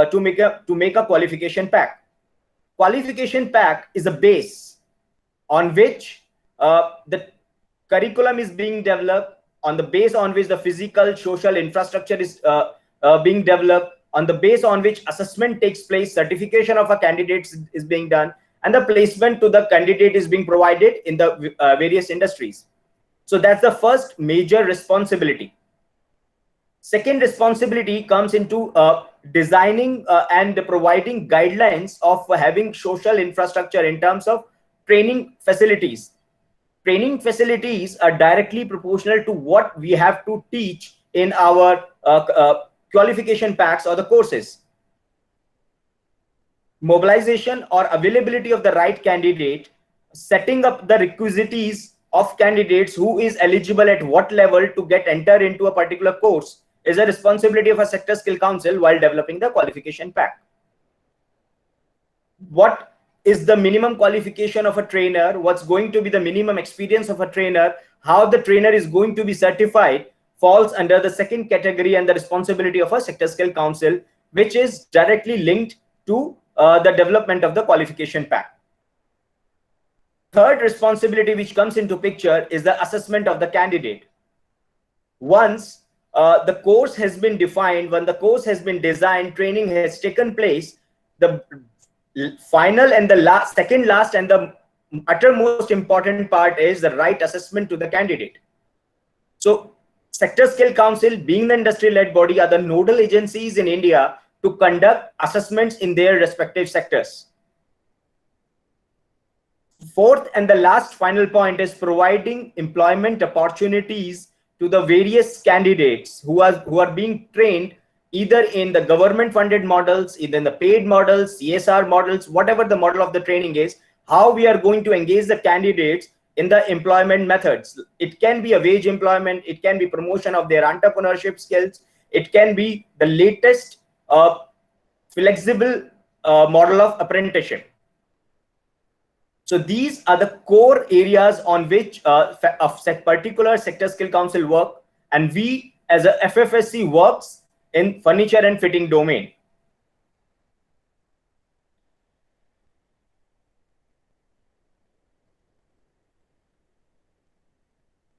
to make a qualification pack. Qualification pack is a base on which the curriculum is being developed, on the base on which the physical social infrastructure is being developed, on the base on which assessment takes place, certification of a candidate is being done, and the placement to the candidate is being provided in the various industries. So that's the first major responsibility. Second responsibility comes into designing and providing guidelines of having social infrastructure in terms of training facilities. Training facilities are directly proportional to what we have to teach in our qualification packs or the courses. Mobilization or availability of the right candidate, setting up the requisites of candidates who is eligible at what level to get enter into a particular course is a responsibility of a sector skill council while developing the qualification pack. What is the minimum qualification of a trainer? What's going to be the minimum experience of a trainer? How the trainer is going to be certified falls under the second category and the responsibility of a sector skill council, which is directly linked to the development of the qualification pack. Third responsibility which comes into picture is the assessment of the candidate. Once the course has been defined, when the course has been designed, training has taken place, the final and the second last and the uttermost important part is the right assessment to the candidate. So Sector Skill Council, being the industry-led body, are the nodal agencies in India to conduct assessments in their respective sectors. Fourth and the last final point is providing employment opportunities to the various candidates who are being trained either in the government funded models, either in the paid models, CSR models, whatever the model of the training is, how we are going to engage the candidates in the employment methods. It can be a wage employment, it can be promotion of their entrepreneurship skills, it can be the latest flexible model of apprenticeship. So these are the core areas on which a particular sector skill council work, and we as a FFSC works in furniture and fitting domain.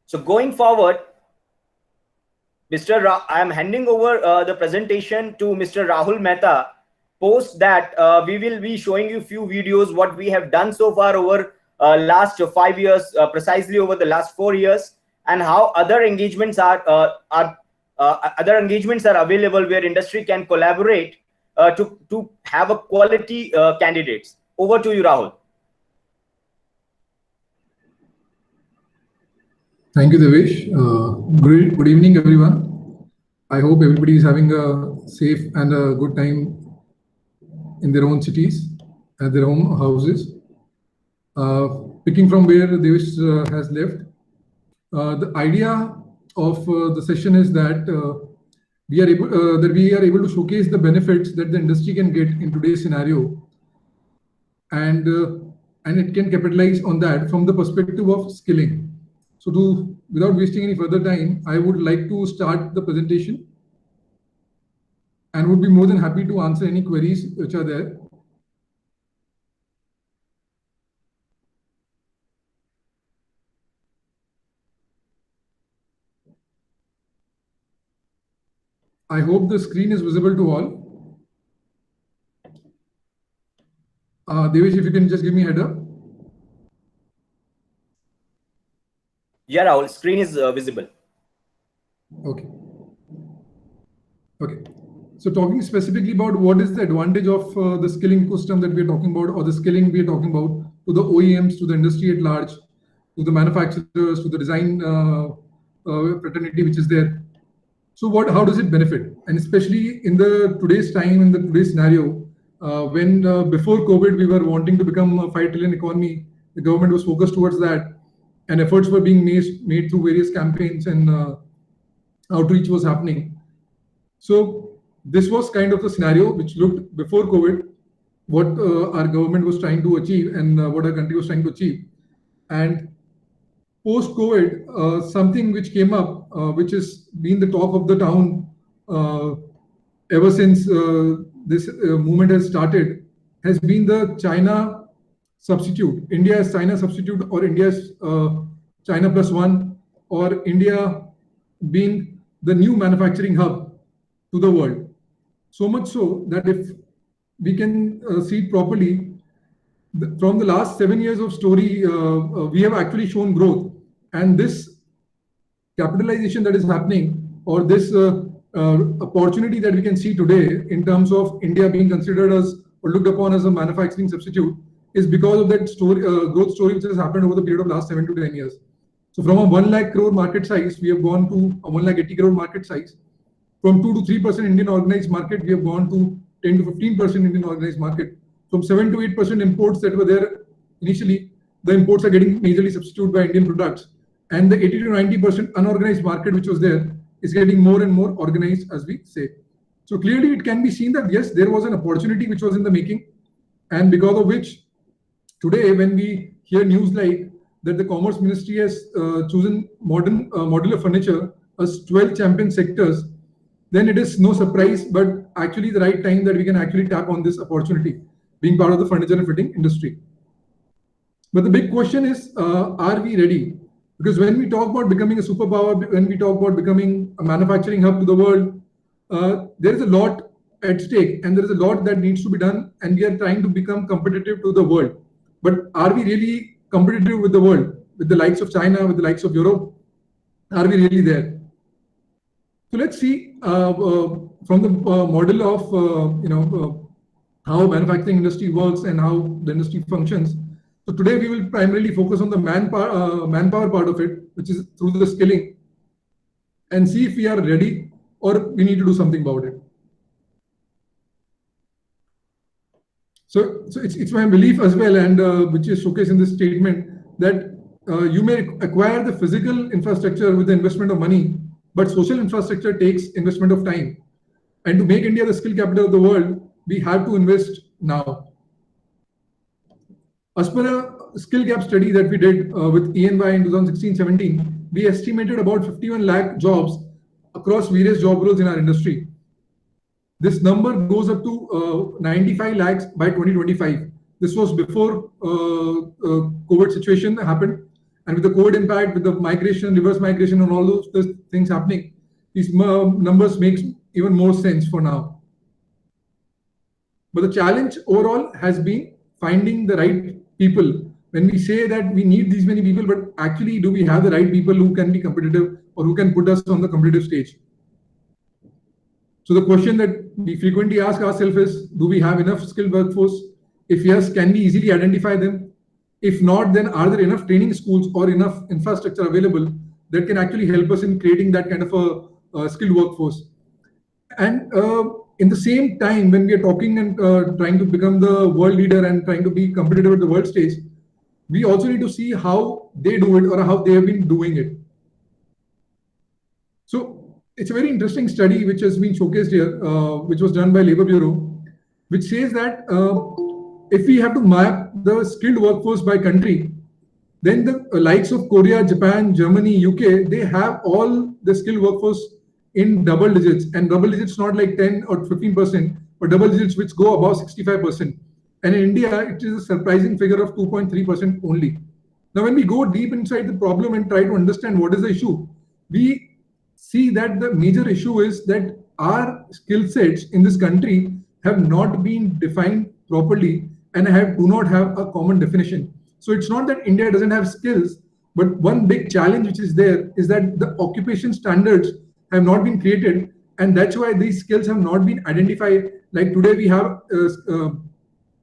So going forward, I am handing over the presentation to Mr. Rahul Mehta. Post that, we will be showing you few videos what we have done so far over last 5 years, precisely over the last 4 years, and how other engagements are available where industry can collaborate to have a quality candidates. Over to you, Rahul. Thank you, Devesh. Good evening, everyone. I hope everybody is having a safe and a good time in their own cities, at their own houses. Picking from where Devesh has left, the idea of the session is that we are able to showcase the benefits that the industry can get in today's scenario, and it can capitalize on that from the perspective of skilling. So, without wasting any further time, I would like to start the presentation, and would be more than happy to answer any queries which are there. I hope the screen is visible to all. Devesh, if you can just give me a header. Yeah, Rahul, screen is visible. Okay. Okay. So talking specifically about what is the advantage of the skilling ecosystem that we are talking about, or the skilling we are talking about, to the OEMs, to the industry at large, to the manufacturers, to the design fraternity which is there. So how does it benefit? And especially in the today's time, in the today's scenario, when before COVID we were wanting to become a 5 trillion economy, the government was focused towards that, and efforts were being made through various campaigns, and outreach was happening. So this was kind of the scenario which looked before COVID, what our government was trying to achieve and what our country was trying to achieve. And post-COVID, something which came up, which has been the talk of the town ever since this movement has started has been the China substitute, India's China substitute, or India's China plus one, or India being the new manufacturing hub to the world. So much so that if we can see it properly, from the last 7 years of story, we have actually shown growth. And this capitalization that is happening, or this opportunity that we can see today in terms of India being considered as or looked upon as a manufacturing substitute, is because of that story, growth story which has happened over the period of last 7 to 10 years. So from a 1 lakh crore market size, we have gone to a 1 lakh 80 crore market size. From 2 to 3% Indian organized market, we have gone to 10 to 15% Indian organized market. From 7 to 8% imports that were there initially, the imports are getting majorly substituted by Indian products. And the 80 to 90% unorganized market which was there is getting more and more organized, as we say. So clearly it can be seen that yes, there was an opportunity which was in the making, and because of which today when we hear news like that the Commerce Ministry has chosen modern modular furniture as 12 champion sectors, then it is no surprise, but actually the right time that we can actually tap on this opportunity, being part of the furniture and fitting industry. But the big question is, are we ready? Because when we talk about becoming a superpower, when we talk about becoming a manufacturing hub to the world, there is a lot at stake and there is a lot that needs to be done, and we are trying to become competitive to the world. But are we really competitive with the world, with the likes of China, with the likes of Europe? Are we really there? So let's see from the model of how manufacturing industry works and how the industry functions. So today we will primarily focus on the manpower part of it, which is through the skilling, and see if we are ready or we need to do something about it. So it's my belief as well, and which is showcased in this statement, that you may acquire the physical infrastructure with the investment of money, but social infrastructure takes investment of time. And to make India the skill capital of the world, we have to invest now. As per a skill gap study that we did with ENY in 2016-17, we estimated about 51 lakh jobs across various job roles in our industry. This number goes up to 95 lakhs by 2025. This was before COVID situation happened. And with the COVID impact, with the migration, reverse migration, and all those things happening, these numbers makes even more sense for now. But the challenge overall has been finding the right people. When we say that we need these many people, but actually do we have the right people who can be competitive or who can put us on the competitive stage? So the question that we frequently ask ourselves is, do we have enough skilled workforce? If yes, can we easily identify them? If not, then are there enough training schools or enough infrastructure available that can actually help us in creating that kind of a skilled workforce? And in the same time, when we are talking and trying to become the world leader and trying to be competitive at the world stage, we also need to see how they do it or how they have been doing it. So it's a very interesting study which has been showcased here, which was done by Labour Bureau, which says that if we have to map the skilled workforce by country, then the likes of Korea, Japan, Germany, UK, they have all the skilled workforce in double digits, and double digits not like 10 or 15%, but double digits which go above 65%. And in India, it is a surprising figure of 2.3% only. Now, when we go deep inside the problem and try to understand what is the issue, we see that the major issue is that our skill sets in this country have not been defined properly and do not have a common definition. So it's not that India doesn't have skills, but one big challenge which is there is that the occupation standards have not been created, and that's why these skills have not been identified. Like today we have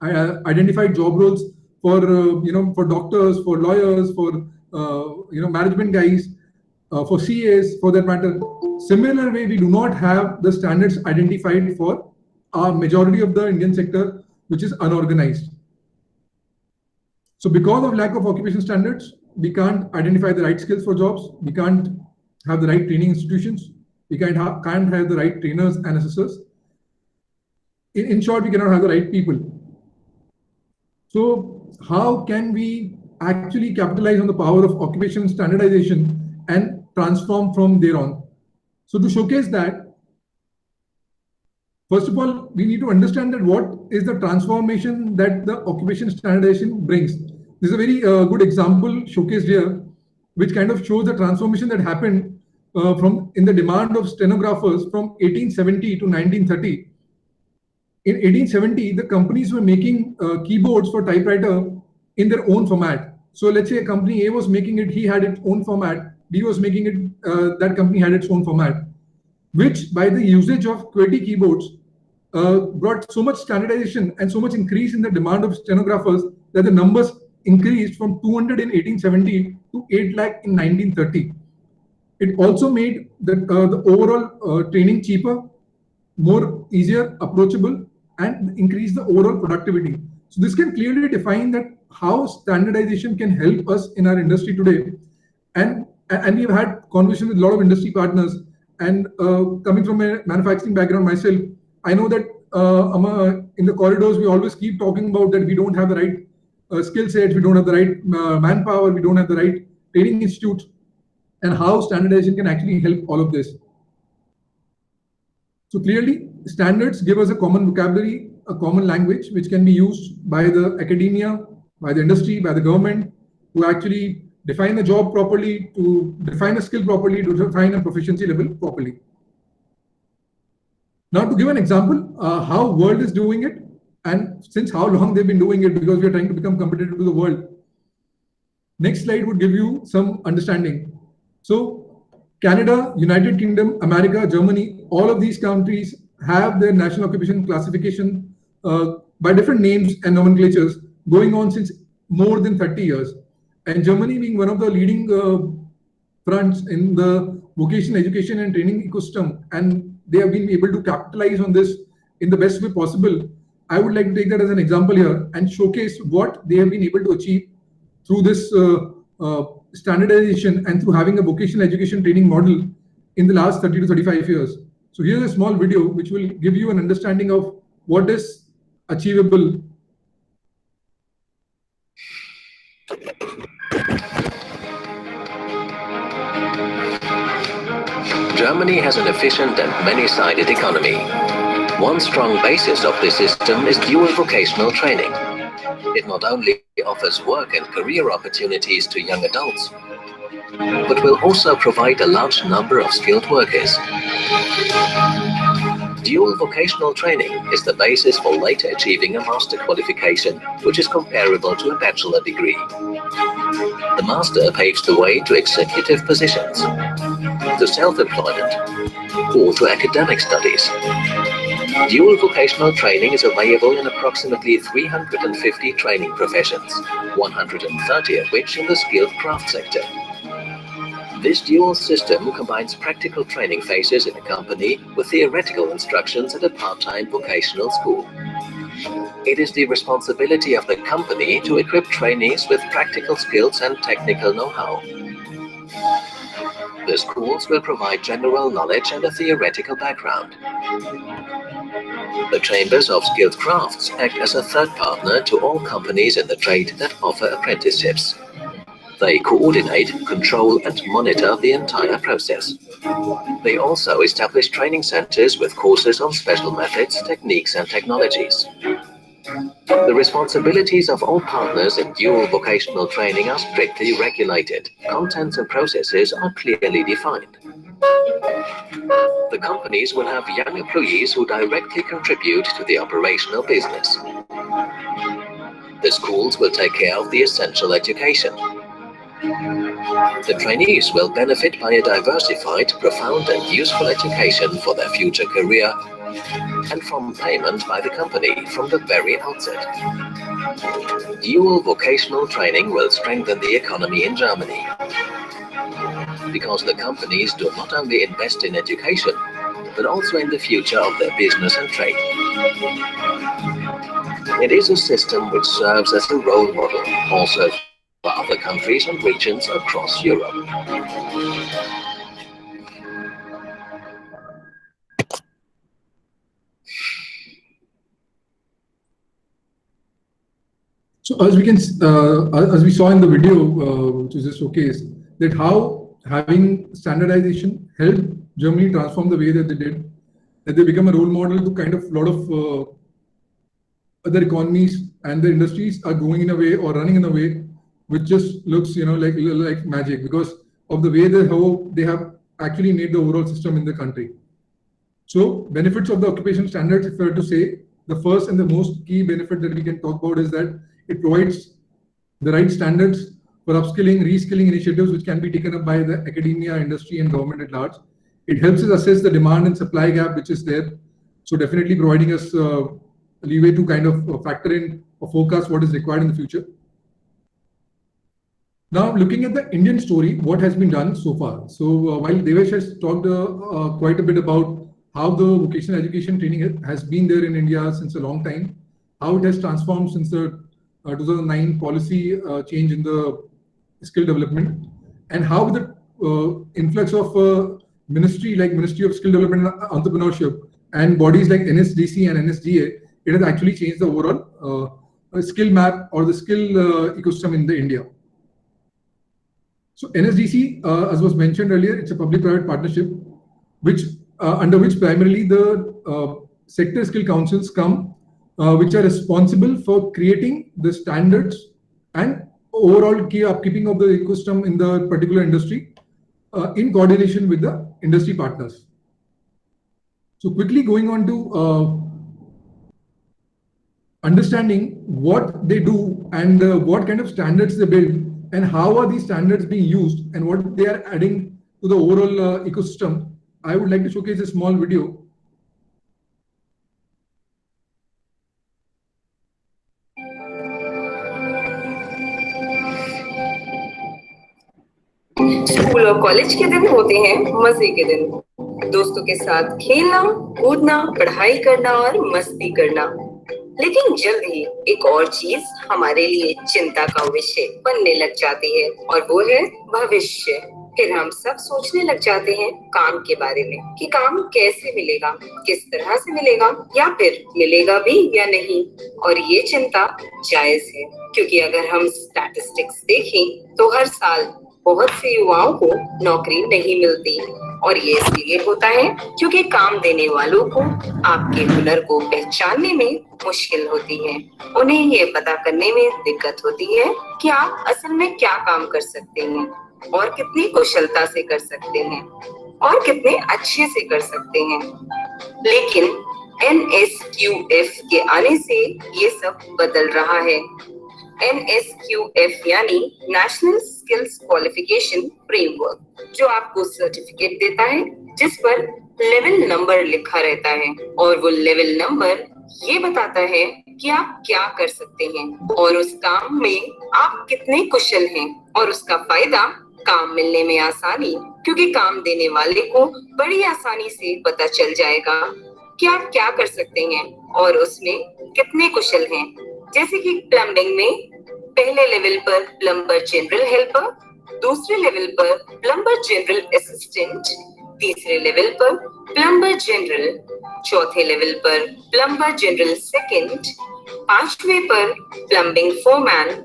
identified job roles for for doctors, for lawyers, for management guys, for CAs for that matter. Similar way, we do not have the standards identified for a majority of the Indian sector, which is unorganized. So because of lack of occupation standards, we can't identify the right skills for jobs. We can't have the right training institutions. We can't have the right trainers and assessors. In short, we cannot have the right people. So how can we actually capitalize on the power of occupation standardization and transform from there on? So to showcase that, First of all, we need to understand that what is the transformation that the occupation standardization brings. This is a very good example showcased here, which kind of shows the transformation that happened from in the demand of stenographers from 1870 to 1930. In 1870, the companies were making keyboards for typewriter in their own format. So let's say a company A was making it, he had its own format. B was making it, that company had its own format, which by the usage of QWERTY keyboards brought so much standardization and so much increase in the demand of stenographers that the numbers increased from 200 in 1870 to 8 lakh in 1930. It also made the overall training cheaper, more easier, approachable, and increase the overall productivity. So this can clearly define that how standardization can help us in our industry today. And we've had conversations with a lot of industry partners, and coming from a manufacturing background myself, I know that in the corridors, we always keep talking about that we don't have the right skill sets, we don't have the right manpower, we don't have the right training institutes, and how standardization can actually help all of this. So clearly, standards give us a common vocabulary, a common language, which can be used by the academia, by the industry, by the government, to actually define a job properly, to define a skill properly, to define a proficiency level properly. Now, to give an example, how world is doing it, and since how long they've been doing it, because we are trying to become competitive to the world. Next slide would give you some understanding. So Canada, United Kingdom, America, Germany, all of these countries have their national occupation classification by different names and nomenclatures going on since more than 30 years. And Germany being one of the leading fronts in the vocational education and training ecosystem, and they have been able to capitalize on this in the best way possible. I would like to take that as an example here and showcase what they have been able to achieve through this standardization and through having a vocational education training model in the last 30 to 35 years. So here's a small video which will give you an understanding of what is achievable. Germany has an efficient and many-sided economy. One strong basis of this system is dual vocational training. It not only offers work and career opportunities to young adults, but will also provide a large number of skilled workers. Dual vocational training is the basis for later achieving a master qualification, which is comparable to a bachelor degree. The master paves the way to executive positions, to self-employment, or to academic studies. Dual vocational training is available in approximately 350 training professions, 130 of which in the skilled craft sector. This dual system combines practical training phases in a company with theoretical instructions at a part-time vocational school. It is the responsibility of the company to equip trainees with practical skills and technical know-how. The schools will provide general knowledge and a theoretical background. The chambers of skilled crafts act as a third partner to all companies in the trade that offer apprenticeships. They coordinate, control, and monitor the entire process. They also establish training centers with courses on special methods, techniques, and technologies. The responsibilities of all partners in dual vocational training are strictly regulated. Contents and processes are clearly defined. The companies will have young employees who directly contribute to the operational business. The schools will take care of the essential education. The trainees will benefit by a diversified, profound and useful education for their future career and from payment by the company from the very outset. Dual vocational training will strengthen the economy in Germany because the companies do not only invest in education, but also in the future of their business and trade. It is a system which serves as a role model also for other countries and regions across Europe. So as we saw in the video, which is just showcased, that how having standardization helped Germany transform the way that they did. that they become a role model to kind of a lot of other economies, and the industries are going in a way or running in a way which just looks, like magic, because of the way how they have actually made the overall system in the country. So benefits of the occupation standards, if I were to say, the first and the most key benefit that we can talk about is that it provides the right standards for upskilling, reskilling initiatives which can be taken up by the academia, industry, and government at large. It helps us assess the demand and supply gap which is there. So definitely providing us leeway to kind of factor in or forecast what is required in the future. Now, looking at the Indian story, what has been done so far. So while Devesh has talked quite a bit about how the vocational education training has been there in India since a long time, how it has transformed since the 2009 policy change in the skill development, and how the influx of ministry like Ministry of Skill Development and Entrepreneurship and bodies like NSDC and NSDA, it has actually changed the overall skill map or the skill ecosystem in the India. So NSDC, as was mentioned earlier, it's a public-private partnership, which under which primarily the sector skill councils come, which are responsible for creating the standards and overall upkeeping of the ecosystem in the particular industry in coordination with the industry partners. So quickly going on to understanding what they do and what kind of standards they build and how are these standards being used and what they are adding to the overall ecosystem, I would like to showcase a small video. School और college के दिन होते हैं मजे के दिन, दोस्तों के साथ खेलना, कूदना, पढ़ाई करना और मस्ती करना। लेकिन जल्द ही एक और चीज हमारे लिए चिंता का विषय बनने लग जाती है और वो है भविष्य। फिर हम सब सोचने लग जाते हैं काम के बारे में कि काम कैसे मिलेगा, किस तरह से मिलेगा या फिर मिलेगा भी या नहीं। और ये चिंता जायज है, क्योंकि अगर हम स्टैटिस्टिक्स देखें तो हर साल बहुत से युवाओं को नौकरी नहीं मिलती, और ये इसलिए होता है क्योंकि काम देने वालों को आपके हुनर को पहचानने में मुश्किल होती है। उन्हें ये पता करने में दिक्कत होती है कि आप असल में क्या काम कर सकते हैं और कितनी कुशलता से कर सकते हैं और कितने अच्छे से कर सकते हैं। लेकिन NSQF के आने से ये सब बदल रहा है। NSQF यानी नेशनल स्किल्स क्वालिफिकेशन फ्रेमवर्क, जो आपको सर्टिफिकेट देता है जिस पर लेवल नंबर लिखा रहता है, और वो लेवल नंबर ये बताता है कि आप क्या कर सकते हैं और उस काम में आप कितने कुशल हैं, और उसका फायदा काम मिलने में आसानी, क्योंकि काम देने वाले को बड़ी आसानी से पता चल जाएगा कि आप क्या कर सकते हैं और उसमें कितने कुशल हैं। जैसे कि प्लम्बिंग में पहले लेवल पर प्लम्बर जनरल हेल्पर, दूसरे लेवल पर प्लम्बर जनरल असिस्टेंट, तीसरे लेवल पर प्लम्बर जनरल, चौथे लेवल पर प्लम्बर जनरल सेकंड, पांचवें पर प्लम्बिंग फोरमैन,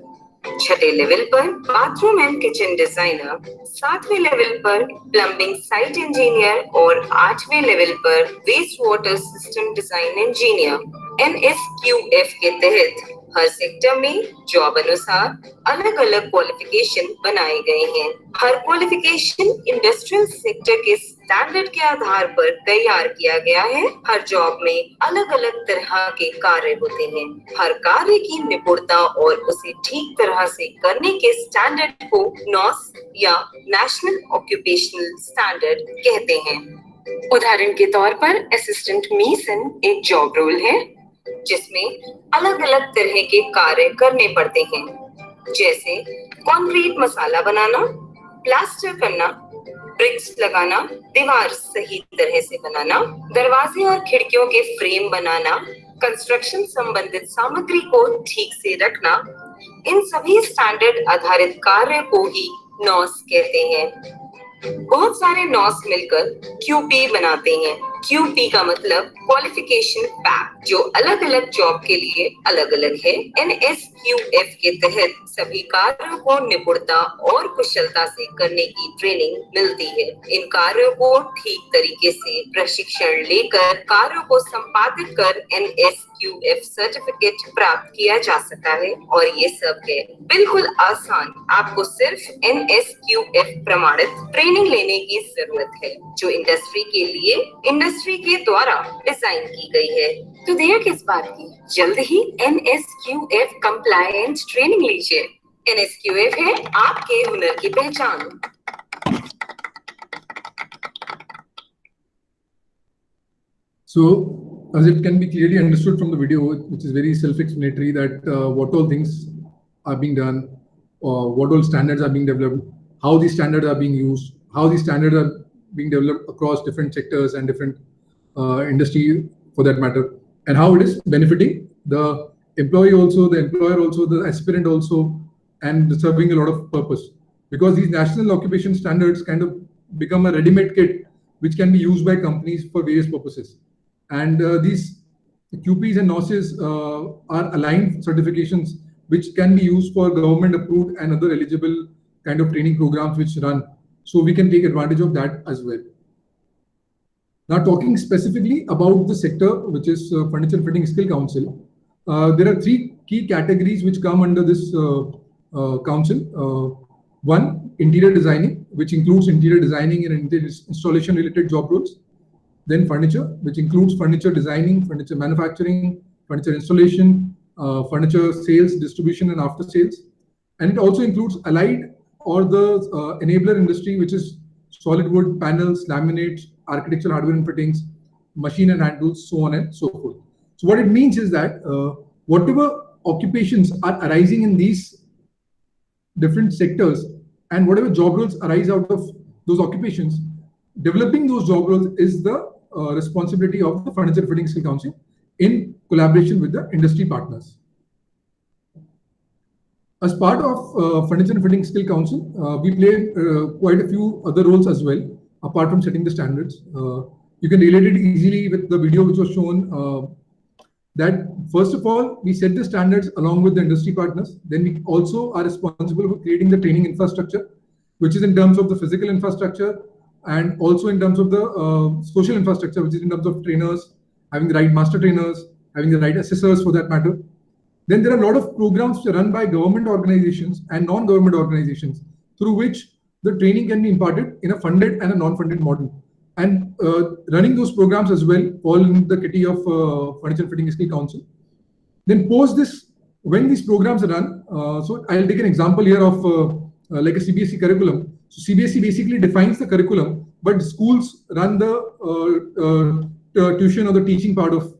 छठे लेवल पर बाथरूम एंड किचन डिजाइनर, सातवें लेवल पर प्लम्बिंग साइट इंजीनियर और आठवें लेवल पर waste water system design engineer. NSQF के तहत हर सेक्टर में जॉब अनुसार अलग अलग क्वालिफिकेशन बनाए गए हैं। हर क्वालिफिकेशन इंडस्ट्रियल सेक्टर के स्टैंडर्ड के आधार पर तैयार किया गया है। हर जॉब में अलग अलग तरह के कार्य होते हैं। हर कार्य की निपुणता और उसे ठीक तरह से करने के स्टैंडर्ड को NOS या नेशनल ऑक्यूपेशनल स्टैंडर्ड कहते हैं। उदाहरण के तौर पर असिस्टेंट मेसन एक जॉब रोल है जिसमें अलग अलग तरह के कार्य करने पड़ते हैं, जैसे कंक्रीट मसाला बनाना, प्लास्टर करना, ब्रिक्स लगाना, दीवार सही तरह से बनाना, दरवाजे और खिड़कियों के फ्रेम बनाना, कंस्ट्रक्शन संबंधित सामग्री को ठीक से रखना। इन सभी स्टैंडर्ड आधारित कार्य को ही NOS कहते हैं। बहुत सारे NOS मिलकर QP बनाते हैं, QP का मतलब क्वालिफिकेशन पैक, जो अलग अलग जॉब के लिए अलग अलग है। NSQF के तहत सभी कार्यों को निपुणता और कुशलता से करने की ट्रेनिंग मिलती है। इन कार्यों को ठीक तरीके से प्रशिक्षण लेकर कार्यों को संपादित कर NSQF सर्टिफिकेट प्राप्त किया जा सकता है। और ये सब है बिल्कुल आसान। आपको सिर्फ NSQF प्रमाणित ट्रेनिंग लेने की जरूरत है, जो इंडस्ट्री के लिए इंडस्ट्री के द्वारा डिजाइन की गई है। तो देर किस बात की, जल्द ही NSQF कंप्लायंट ट्रेनिंग लीजिए। NSQF है आपके हुनर की पहचान। So, as it can be clearly understood from the video, which is very self-explanatory, that what all things are being done, what all standards are being developed, how these standards are being used, how these standards are being developed across different sectors and different industry for that matter, and how it is benefiting the employee also, the employer also, the aspirant also, and serving a lot of purpose. Because these national occupation standards kind of become a ready-made kit which can be used by companies for various purposes. And these QPs and NOSes are aligned certifications which can be used for government approved and other eligible kind of training programs which run. So we can take advantage of that as well. Now, talking specifically about the sector, which is Furniture and Fitting Skill Council, there are three key categories which come under this council. One, interior designing, which includes interior designing and installation related job roles. Then furniture, which includes furniture designing, furniture manufacturing, furniture installation, furniture sales, distribution, and after sales. And it also includes allied or the enabler industry, which is solid wood, panels, laminates, architectural hardware and fittings, machine and hand tools, so on and so forth. So what it means is that whatever occupations are arising in these different sectors and whatever job roles arise out of those occupations, developing those job roles is the responsibility of the Furniture Fitting Skill Council in collaboration with the industry partners. As part of Furniture and Fitting Skill Council, we play quite a few other roles as well, apart from setting the standards. You can relate it easily with the video which was shown, that first of all, we set the standards along with the industry partners. Then we also are responsible for creating the training infrastructure, which is in terms of the physical infrastructure and also in terms of the social infrastructure, which is in terms of trainers, having the right master trainers, having the right assessors for that matter. Then there are a lot of programs run by government organizations and non-government organizations through which the training can be imparted in a funded and a non-funded model. And running those programs as well fall in the kitty of Furniture and Fitting Skill Council. Then post this, when these programs are run, so I'll take an example here of like a CBSE curriculum. So CBSE basically defines the curriculum, but schools run the tuition or the teaching part of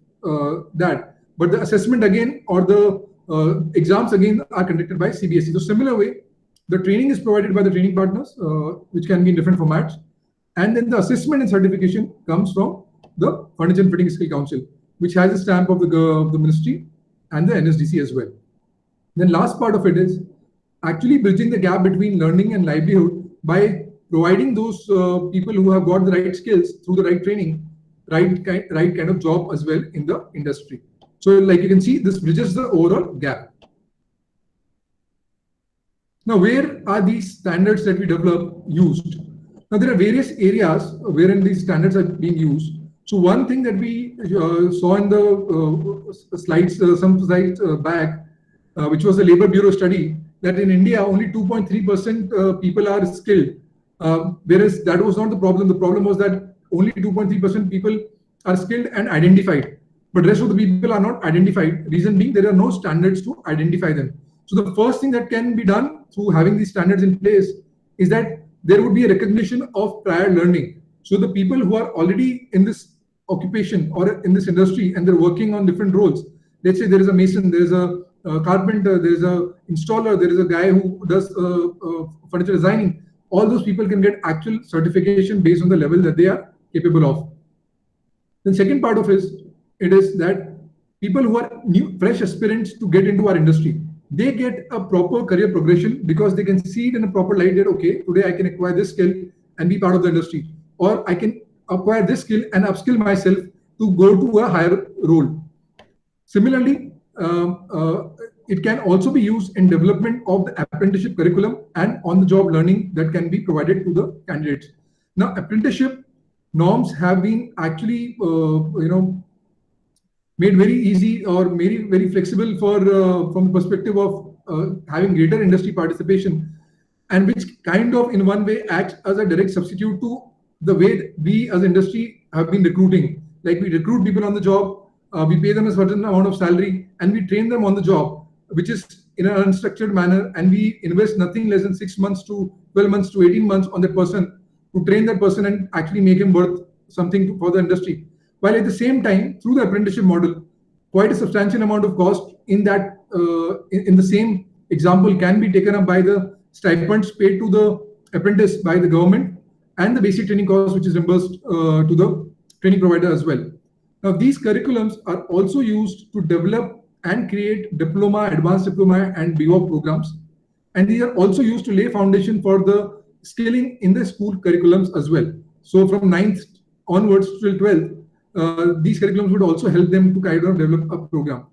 that. But the assessment again or the exams again are conducted by CBSE. So similar way, the training is provided by the training partners, which can be in different formats. And then the assessment and certification comes from the Furniture and Fitting Skill Council, which has a stamp of the ministry and the NSDC as well. Then last part of it is actually bridging the gap between learning and livelihood by providing those people who have got the right skills through the right training, right kind of job as well in the industry. So like you can see, this bridges the overall gap. Now, where are these standards that we develop used? Now, there are various areas wherein these standards are being used. So one thing that we saw in the slides, some slides back, which was a Labor Bureau study, that in India, only 2.3% people are skilled. Whereas that was not the problem. The problem was that only 2.3% people are skilled and identified. But rest of the people are not identified. Reason being, there are no standards to identify them. So the first thing that can be done through having these standards in place is that there would be a recognition of prior learning. So the people who are already in this occupation or in this industry and they're working on different roles, let's say there is a mason, there is a carpenter, there is a installer, there is a guy who does furniture designing, all those people can get actual certification based on the level that they are capable of. The second part of it is that people who are new, fresh aspirants to get into our industry, they get a proper career progression because they can see it in a proper light that, okay, today I can acquire this skill and be part of the industry, or I can acquire this skill and upskill myself to go to a higher role. Similarly, it can also be used in development of the apprenticeship curriculum and on-the-job learning that can be provided to the candidates. Now, apprenticeship norms have been actually, made very easy or very flexible for from the perspective of having greater industry participation, and which kind of in one way acts as a direct substitute to the way we as industry have been recruiting. Like we recruit people on the job, we pay them a certain amount of salary, and we train them on the job, which is in an unstructured manner, and we invest nothing less than 6 months to 12 months to 18 months on that person to train that person and actually make him worth something for the industry. While at the same time, through the apprenticeship model, quite a substantial amount of cost in that in the same example can be taken up by the stipends paid to the apprentice by the government and the basic training cost, which is reimbursed to the training provider as well. Now, these curriculums are also used to develop and create diploma, advanced diploma, and BWOP programs. And these are also used to lay foundation for the skilling in the school curriculums as well. So from 9th onwards till 12th, these curriculums would also help them to kind of develop a program.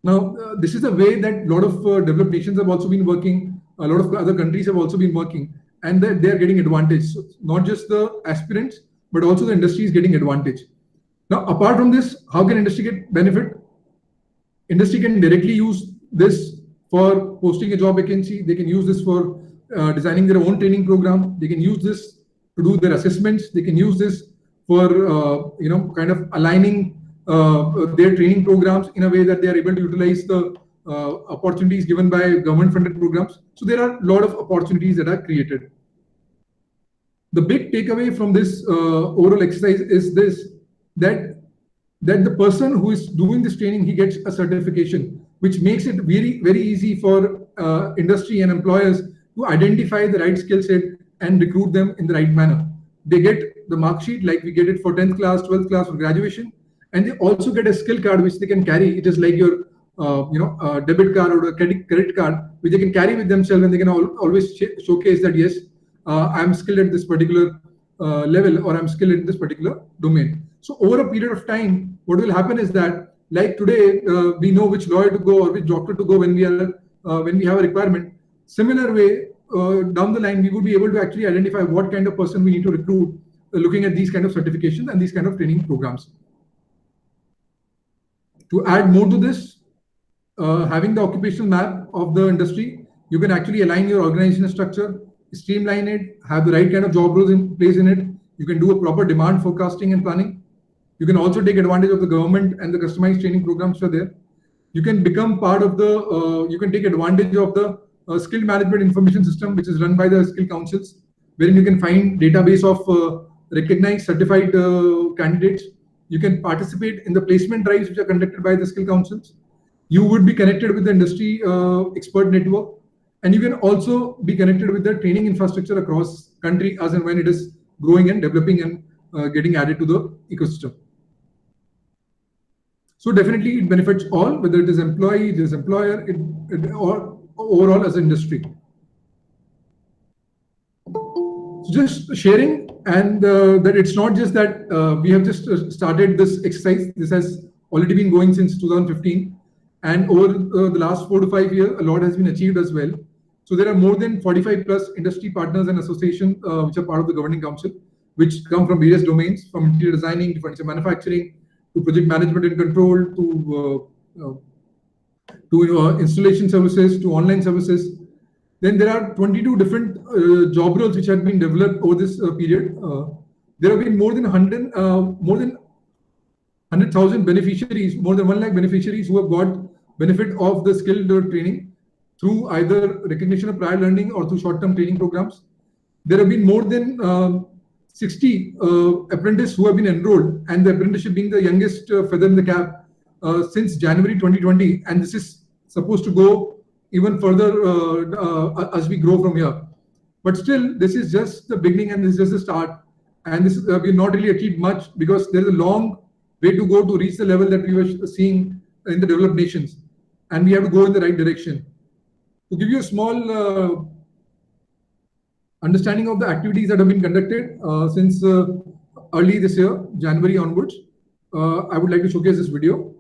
Now, this is the way that a lot of developed nations have also been working. A lot of other countries have also been working, and they are getting advantage. So not just the aspirants, but also the industry is getting advantage. Now, apart from this, how can industry get benefit? Industry can directly use this for posting a job vacancy. They can use this for designing their own training program. They can use this to do their assessments. They can use this for kind of aligning their training programs in a way that they are able to utilize the opportunities given by government-funded programs. So there are a lot of opportunities that are created. The big takeaway from this overall exercise is this, that the person who is doing this training, he gets a certification, which makes it very, very easy for industry and employers to identify the right skill set and recruit them in the right manner. They get the mark sheet like we get it for 10th class, 12th class for graduation, and they also get a skill card which they can carry. It is like your debit card or a credit card, which they can carry with themselves, and they can always showcase that, yes, I'm skilled at this particular level, or I'm skilled in this particular domain. So over a period of time, what will happen is that, like today, we know which lawyer to go or which doctor to go when we have a requirement. Similar way, down the line, we would be able to actually identify what kind of person we need to recruit, looking at these kind of certifications and these kind of training programs. To add more to this, having the occupational map of the industry, you can actually align your organizational structure, streamline it, have the right kind of job roles in place in it. You can do a proper demand forecasting and planning. You can also take advantage of the government and the customized training programs that are there. You can become part of the, you can take advantage of the skill management information system, which is run by the skill councils, wherein you can find database of recognized certified candidates. You can participate in the placement drives which are conducted by the skill councils. You would be connected with the industry expert network, and you can also be connected with the training infrastructure across country as and when it is growing and developing and getting added to the ecosystem. So definitely it benefits all, whether it is employee, it is employer, or overall as an industry. So just sharing, and that it's not just that we have just started this exercise. This has already been going since 2015, and over the last 4 to 5 years, a lot has been achieved as well. So there are more than 45 plus industry partners and associations which are part of the governing council, which come from various domains, from interior designing to furniture manufacturing, to project management and control, to installation services, to online services. Then there are 22 different job roles which have been developed over this period. There have been more than 100,000 beneficiaries, more than 1 lakh beneficiaries who have got benefit of the skilled training through either recognition of prior learning or through short-term training programs. There have been more than 60 apprentices who have been enrolled, and the apprenticeship being the youngest feather in the cap since January 2020, and this is supposed to go even further as we grow from here. But still, this is just the beginning, and this is just the start, and this is, we've not really achieved much because there is a long way to go to reach the level that we were seeing in the developed nations, and we have to go in the right direction. To give you a small understanding of the activities that have been conducted since early this year, January onwards, I would like to showcase this video.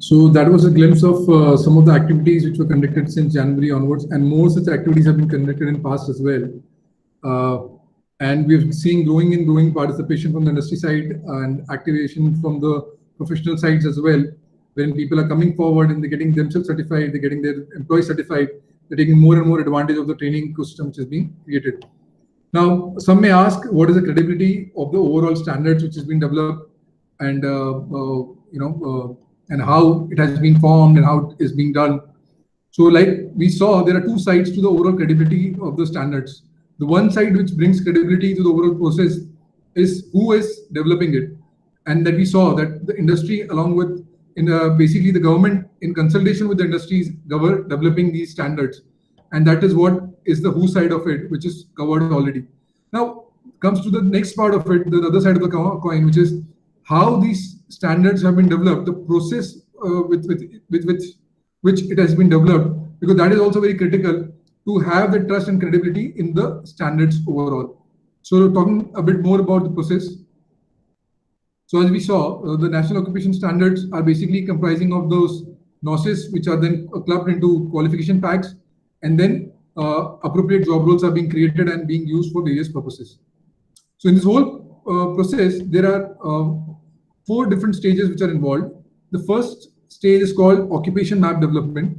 So that was a glimpse of some of the activities which were conducted since January onwards, and more such activities have been conducted in past as well. And we've seen growing participation from the industry side and activation from the professional sides as well, when people are coming forward and they're getting themselves certified, they're getting their employees certified, they're taking more and more advantage of the training ecosystem which is being created. Now, some may ask, what is the credibility of the overall standards which has been developed, and and how it has been formed and how it is being done. So like we saw, there are two sides to the overall credibility of the standards. The one side which brings credibility to the overall process is who is developing it. And that we saw that the industry, along with basically the government, in consultation with the industries, developing these standards. And that is what is the who side of it, which is covered already. Now comes to the next part of it, the other side of the coin, which is how these standards have been developed, the process with which it has been developed, because that is also very critical to have the trust and credibility in the standards overall. So talking a bit more about the process. So as we saw, the National Occupation Standards are basically comprising of those NOSIS, which are then clubbed into qualification packs, and then appropriate job roles are being created and being used for various purposes. So in this whole process, there are 4 different stages which are involved. The first stage is called occupation map development,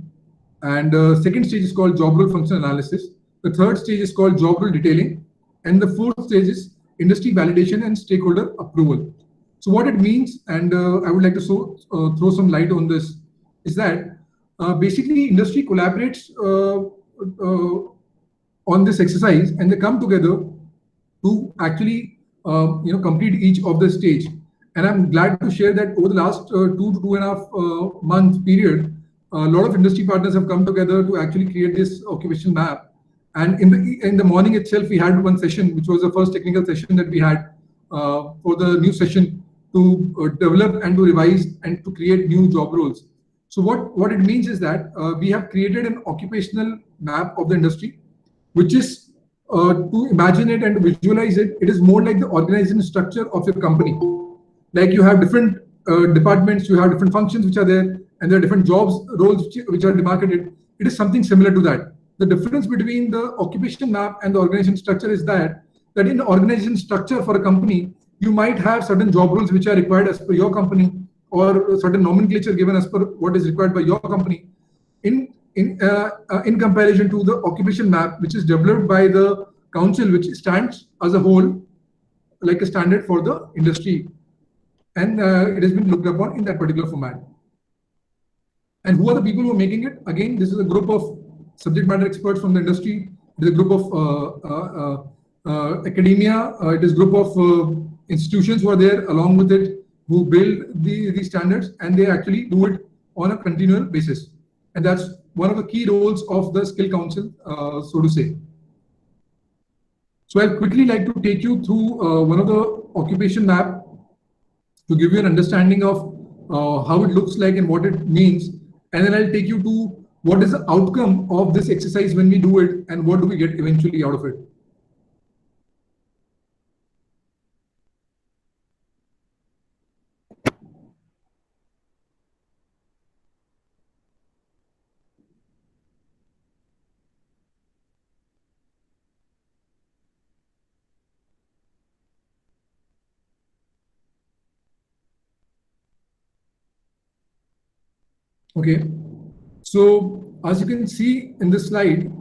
and the second stage is called job role function analysis. The third stage is called job role detailing, and the fourth stage is industry validation and stakeholder approval. So what it means, and I would like to throw some light on this, is that basically industry collaborates on this exercise, and they come together to actually complete each of the stage. And I'm glad to share that over the last 2 to 2.5 month period, a lot of industry partners have come together to actually create this occupation map. And in the morning itself, we had one session, which was the first technical session that we had for the new session to develop and to revise and to create new job roles. So what it means is that we have created an occupational map of the industry, which is to imagine it and to visualize it. It is more like the organization structure of your company. Like you have different departments, you have different functions which are there, and there are different jobs, roles which are demarcated. It is something similar to that. The difference between the occupation map and the organization structure is that in the organization structure for a company, you might have certain job roles which are required as per your company, or certain nomenclature given as per what is required by your company. In comparison to the occupation map, which is developed by the council, which stands as a whole like a standard for the industry, and it has been looked upon in that particular format. And who are the people who are making it? Again, this is a group of subject matter experts from the industry. It is a group of academia. It is a group of institutions who are there along with it, who build these standards, and they actually do it on a continual basis. And that's one of the key roles of the Skill Council, so to say. So I'd quickly like to take you through one of the occupation map to give you an understanding of how it looks like and what it means. And then I'll take you to what is the outcome of this exercise when we do it, and what do we get eventually out of it. Okay, so as you can see in this slide,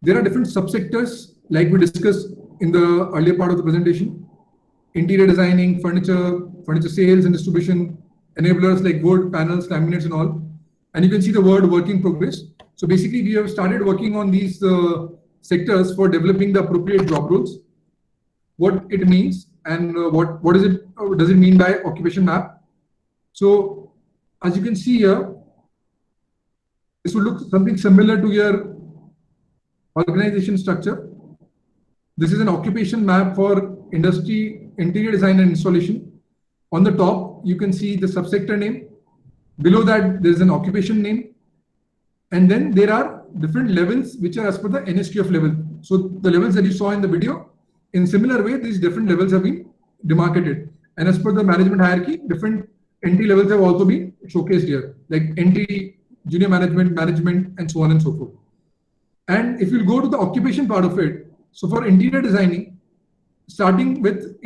there are different subsectors like we discussed in the earlier part of the presentation: interior designing, furniture sales and distribution, enablers like wood, panels, laminates and all. And you can see the word work in progress. So basically we have started working on these sectors for developing the appropriate job roles, what it means, and what does it mean by occupation map. So as you can see here, this will look something similar to your organization structure. This is an occupation map for industry, interior design and installation. On the top, you can see the subsector name. Below that, there is an occupation name. And then there are different levels which are as per the NSQF level. So the levels that you saw in the video, in similar way, these different levels have been demarcated. And as per the management hierarchy, different entry levels have also been showcased here, like entry, junior management, and so on and so forth. And if you go to the occupation part of it, so for interior designing, starting with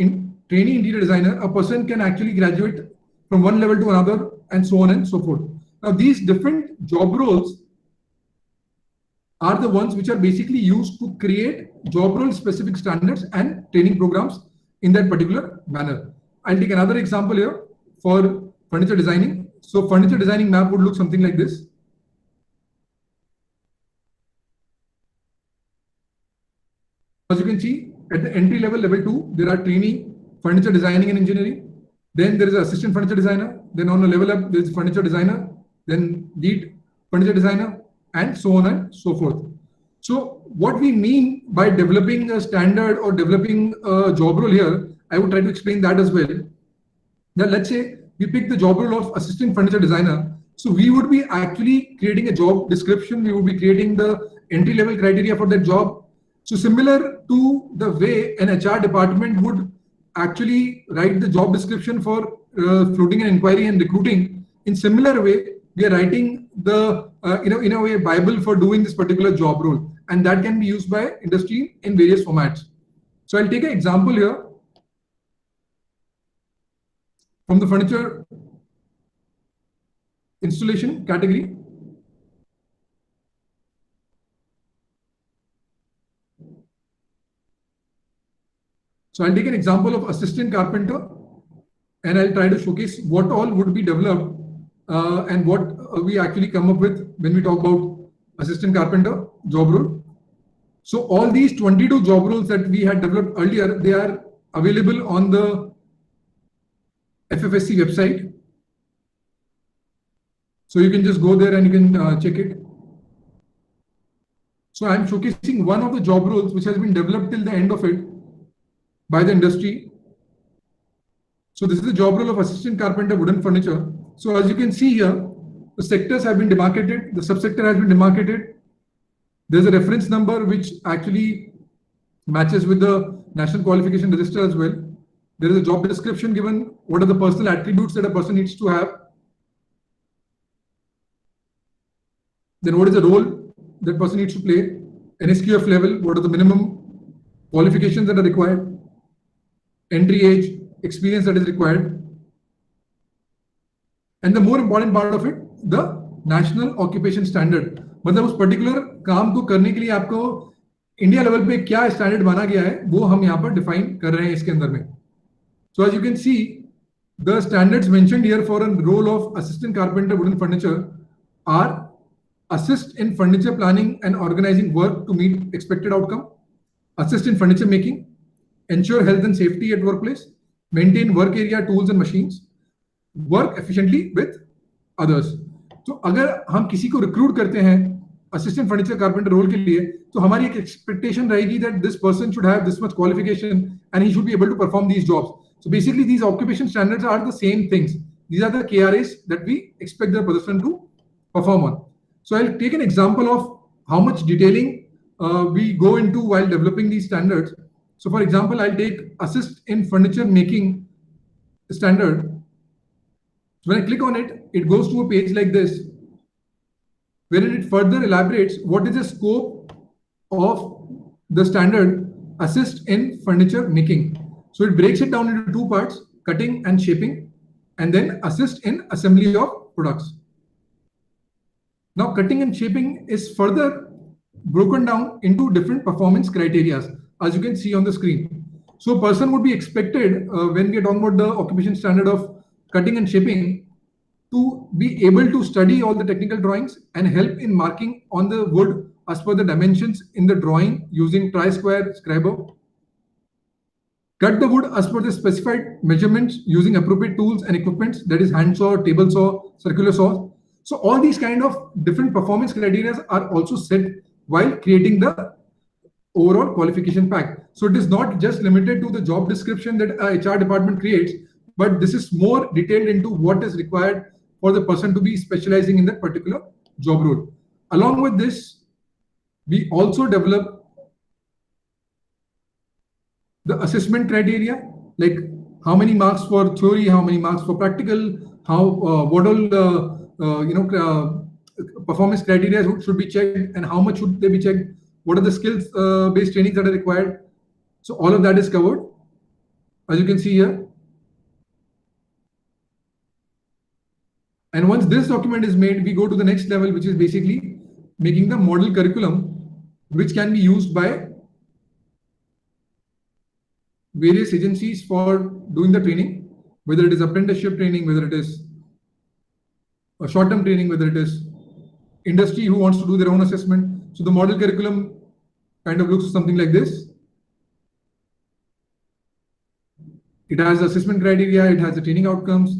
trainee interior designer, a person can actually graduate from one level to another, and so on and so forth. Now, these different job roles are the ones which are basically used to create job role specific standards and training programs in that particular manner. I'll take another example here for furniture designing. So furniture designing map would look something like this. As you can see, at the entry level, level 2, there are trainee furniture designing and engineering. Then there is an assistant furniture designer. Then on the level up, there is furniture designer, then lead furniture designer, and so on and so forth. So what we mean by developing a standard or developing a job role here, I would try to explain that as well. Now, let's say we pick the job role of assistant furniture designer. So we would be actually creating a job description. We would be creating the entry level criteria for that job. So similar to the way an HR department would actually write the job description for floating an inquiry and recruiting, In similar way, we are writing the, in a way, Bible for doing this particular job role. And that can be used by industry in various formats. So I'll take an example here from the furniture installation category. So I'll take an example of assistant carpenter, and I'll try to showcase what all would be developed and what we actually come up with when we talk about assistant carpenter job role. So all these 22 job roles that we had developed earlier, they are available on the FFSC website. So you can just go there and you can check it. So I'm showcasing one of the job roles which has been developed till the end of it by the industry. So this is the job role of assistant carpenter wooden furniture. So as you can see here, the sectors have been demarcated, the subsector has been demarcated. There's a reference number which actually matches with the National Qualification Register as well. There is a job description given, what are the personal attributes that a person needs to have. Then what is the role that person needs to play, NSQF level, what are the minimum qualifications that are required, entry age, experience that is required. And the more important part of it, the National Occupation Standard. मतलब उस particular काम को करने के लिए आपको India level पे क्या स्टैंडर्ड माना गया है वो हम यहाँ पर डिफाइन कर रहे हैं इसके अंदर में. So as you can see, the standards mentioned here for a role of assistant carpenter wooden furniture are assist in furniture planning and organizing work to meet expected outcome, assist in furniture making, ensure health and safety at workplace, maintain work area, tools and machines, work efficiently with others. तो अगर हम किसी को recruit करते हैं assistant furniture carpenter role के लिए, तो हमारी एक एक्सपेक्टेशन रहेगी that this person should have this much qualification and he should be able to perform these jobs. So basically these occupation standards are the same things. These are the KRAs that we expect the person to perform on. So I'll take an example of how much detailing we go into while developing these standards. So for example, I'll take assist in furniture making standard. So when I click on it, it goes to a page like this, wherein it further elaborates what is the scope of the standard assist in furniture making. So it breaks it down into two parts, cutting and shaping, and then assist in assembly of products. Now cutting and shaping is further broken down into different performance criteria, as you can see on the screen. So a person would be expected, when we are talking about the occupation standard of cutting and shaping, to be able to study all the technical drawings and help in marking on the wood as per the dimensions in the drawing using tri-square scriber. Cut the wood as per the specified measurements using appropriate tools and equipments, that is hand saw, table saw, circular saw. So all these kind of different performance criteria are also set while creating the overall qualification pack. So it is not just limited to the job description that a HR department creates, but this is more detailed into what is required for the person to be specializing in that particular job role. Along with this, we also develop the assessment criteria, like how many marks for theory, how many marks for practical, how what all performance criteria should be checked and how much should they be checked, what are the skills based trainings that are required. So all of that is covered, as you can see here. And once this document is made, we go to the next level, which is basically making the model curriculum, which can be used by various agencies for doing the training, whether it is apprenticeship training, whether it is a short-term training, whether it is industry who wants to do their own assessment. So the model curriculum kind of looks something like this. It has assessment criteria, it has the training outcomes,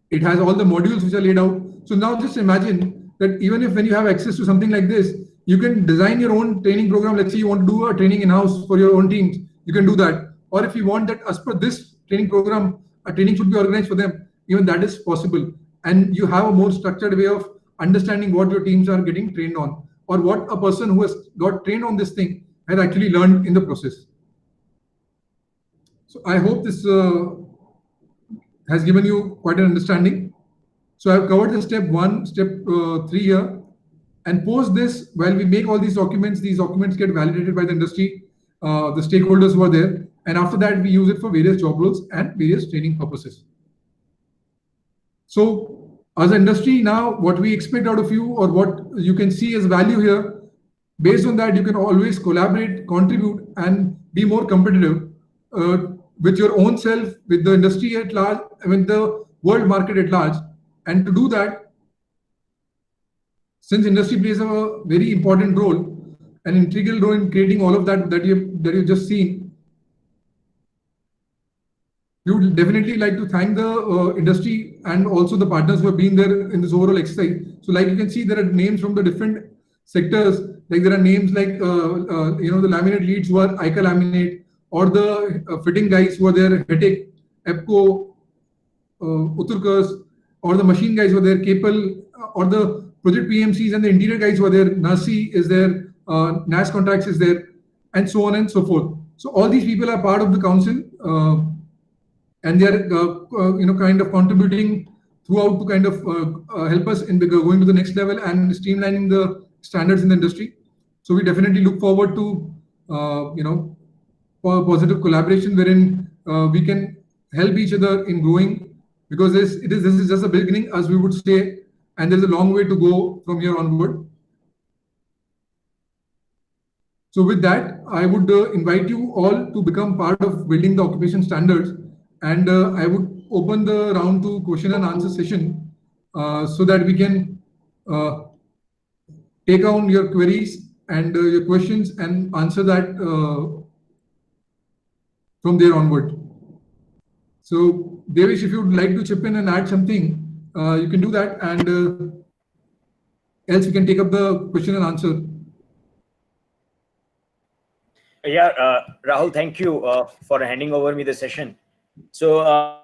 it has all the modules which are laid out. So now just imagine that even if when you have access to something like this, you can design your own training program. Let's say you want to do a training in-house for your own teams, you can do that. Or if you want that as per this training program, a training should be organized for them, even that is possible. And you have a more structured way of understanding what your teams are getting trained on, or what a person who has got trained on this thing has actually learned in the process. So I hope this has given you quite an understanding. So I've covered the step 1, step 3 here. And post this, while we make all these documents get validated by the industry, the stakeholders who are there. And after that, we use it for various job roles and various training purposes. So as an industry now, what we expect out of you, or what you can see as value here, based on that, you can always collaborate, contribute, and be more competitive with your own self, with the industry at large, with the world market at large. And to do that, since industry plays a very important role, an integral role in creating all of that you've just seen, we would definitely like to thank the industry and also the partners who have been there in this overall exercise. So like you can see, there are names from the different sectors. Like there are names like, the laminate leads who are ICA Laminate, or the fitting guys who are there, Hetek, EPCO, Utturkas, or the machine guys who are there, Capel, or the project PMCs and the interior guys who are there, Nasi is there, NAS Contracts is there, and so on and so forth. So all these people are part of the council, and they are kind of contributing throughout to kind of help us in going to the next level and streamlining the standards in the industry. So we definitely look forward to positive collaboration wherein we can help each other in growing, because this is just a beginning, as we would say, and there's a long way to go from here onward. So with that, I would invite you all to become part of building the occupation standards, and I would open the round to question and answer session so that we can take on your queries and your questions and answer that from there onward. So Devesh, if you would like to chip in and add something, you can do that, and else we can take up the question and answer. Yeah, Rahul, thank you for handing over me the session. So,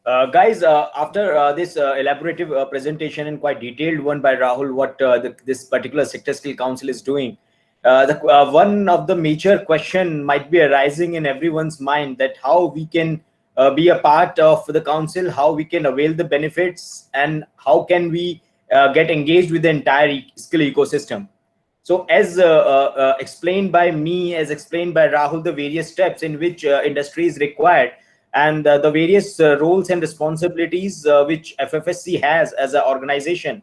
guys, after this elaborative presentation and quite detailed one by Rahul, what this particular Sector Skill Council is doing, one of the major question might be arising in everyone's mind, that how we can be a part of the council, how we can avail the benefits, and how can we get engaged with the entire skill ecosystem. So as explained by me, as explained by Rahul, the various steps in which industry is required, and the various roles and responsibilities which FFSC has as an organization.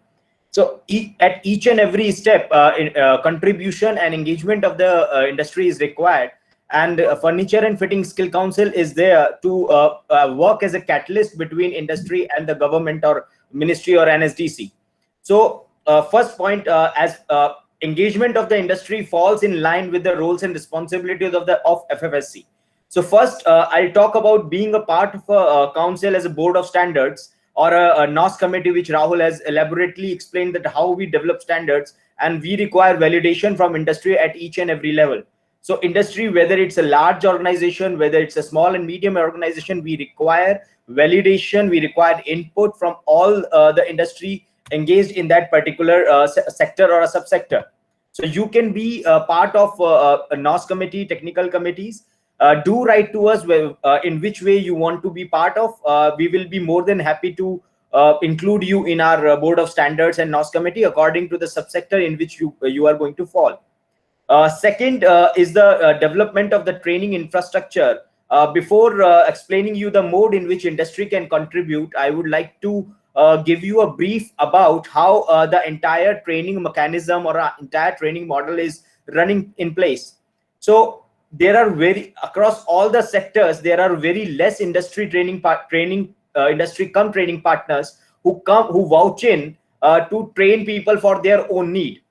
So at each and every step, contribution and engagement of the industry is required, and Furniture and Fitting Skill Council is there to work as a catalyst between industry and the government or ministry or NSDC. So first point, as engagement of the industry falls in line with the roles and responsibilities of FFSC. So first, I'll talk about being a part of a council as a board of standards, or a NOS committee, which Rahul has elaborately explained that how we develop standards, and we require validation from industry at each and every level. So industry, whether it's a large organization, whether it's a small and medium organization, we require validation, we require input from all the industry engaged in that particular sector or a subsector. So you can be a part of a NOS committee, technical committees. Do write to us in which way you want to be part of. We will be more than happy to include you in our board of standards and NOS committee according to the subsector in which you are going to fall. Second is the development of the training infrastructure. Before explaining you the mode in which industry can contribute, I would like to give you a brief about how the entire training mechanism or entire training model is running in place. So there are across all the sectors, there are very less industry training training partners who vouch in to train people for their own need.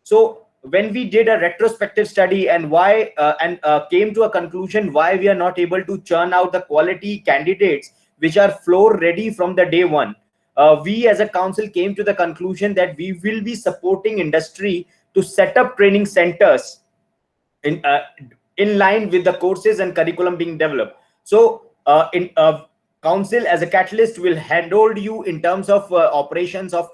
So when we did a retrospective study and came to a conclusion why we are not able to churn out the quality candidates which are floor ready from the day one, we as a council came to the conclusion that we will be supporting industry to set up training centers in line with the courses and curriculum being developed. So council as a catalyst will handhold you in terms of operations of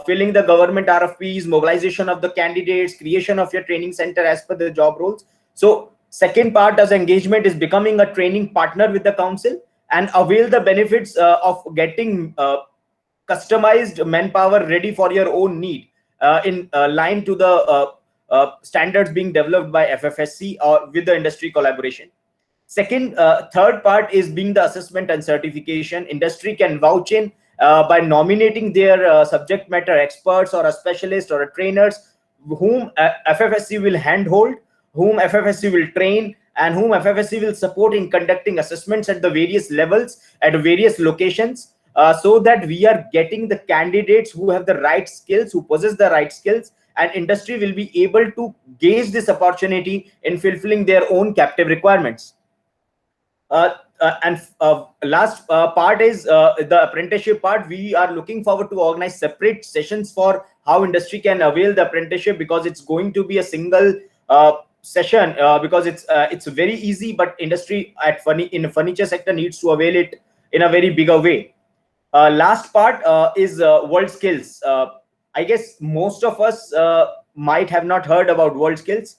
filling the government RFPs, mobilization of the candidates, creation of your training center as per the job roles. So second part as engagement is becoming a training partner with the council and avail the benefits of getting customized manpower ready for your own need in line to the standards being developed by FFSC or with the industry collaboration. Second, third part is being the assessment and certification. Industry can vouch in by nominating their subject matter experts or a specialist or a trainers whom FFSC will handhold, whom FFSC will train, and whom FFSC will support in conducting assessments at the various levels, at various locations, so that we are getting the candidates who have the right skills, who possess the right skills, and industry will be able to gauge this opportunity in fulfilling their own captive requirements. And last part is the apprenticeship part. We are looking forward to organize separate sessions for how industry can avail the apprenticeship, because it's going to be a single session, because it's very easy, but industry in the furniture sector needs to avail it in a very bigger way. Last part is world skills. I guess most of us might have not heard about world skills.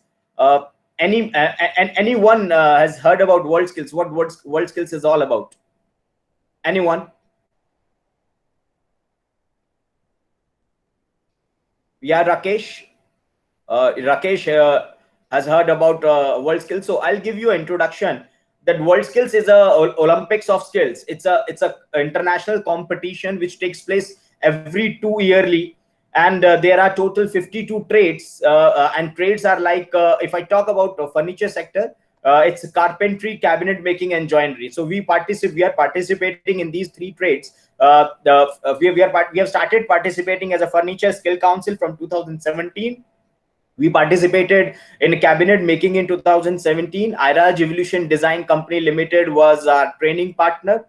Anyone has heard about world skills? What world skills is all about? Anyone? Yeah, Rakesh. Rakesh has heard about world skills, so I'll give you an introduction. That world skills is a Olympics of skills. It's a international competition which takes place every 2 yearly, and there are total 52 trades, and trades are like, if I talk about the furniture sector, it's carpentry, cabinet making, and joinery. So we are participating in these three trades. We have started participating as a furniture skill council from 2017. We participated in cabinet making in 2017. IRAJ Evolution Design Company Limited was our training partner.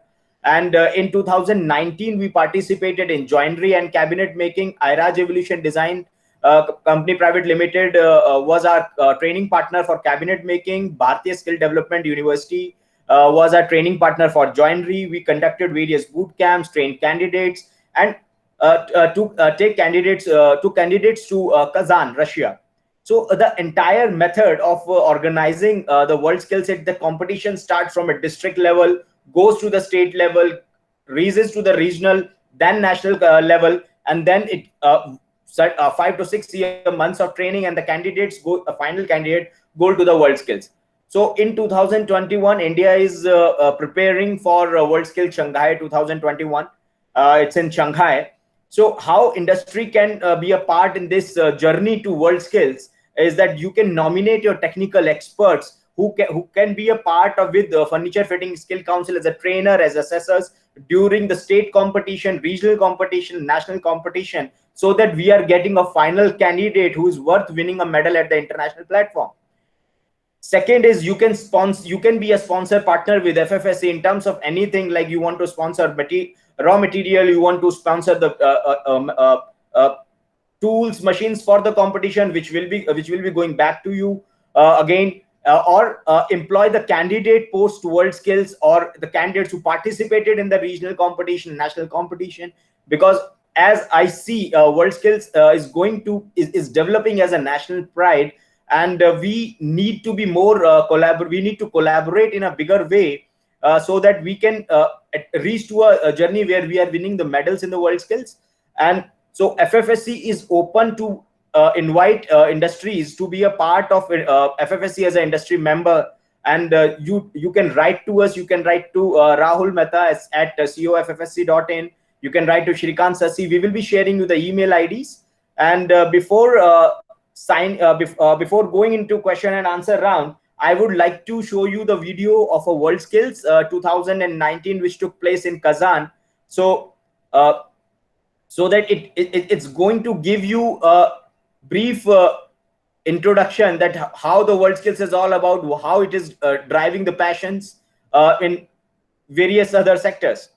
And in 2019, we participated in joinery and cabinet making. IRAJ Evolution Design Company Private Limited was our training partner for cabinet making. Bharatiya Skill Development University was our training partner for joinery. We conducted various boot camps, trained candidates, and took candidates to Kazan, Russia. So the entire method of organizing the world skill set, the competition starts from a district level, goes to the state level, raises to the regional, then national level, and then it 5 to 6 months of training, and the candidates go, a final candidate go to the world skills. So in 2021, India is preparing for World Skills Shanghai 2021. It's in Shanghai. So how industry can be a part in this journey to world skills is that you can nominate your technical experts who can be a part of with the Furniture Fitting Skill Council as a trainer, as assessors during the state competition, regional competition, national competition, so that we are getting a final candidate who is worth winning a medal at the international platform. Second is you can be a sponsor partner with FFSC in terms of anything, like you want to sponsor raw material, you want to sponsor the tools, machines for the competition, which will be going back to you again, or employ the candidate post world skills, or the candidates who participated in the regional competition, national competition. Because as I see, world skills is developing as a national pride, and we need to be more we need to collaborate in a bigger way, so that we can reach to a journey where we are winning the medals in the world skills. And so FFSC is open to invite industries to be a part of FFSC as an industry member. And you can write to us. You can write to Rahul Mehta at coffsc.in. You can write to Shrikant Sasi. We will be sharing you the email IDs. And before going into question and answer round, I would like to show you the video of a World Skills 2019, which took place in Kazan. So that it's going to give you a brief introduction that how the World Skills is all about, how it is driving the passions in various other sectors.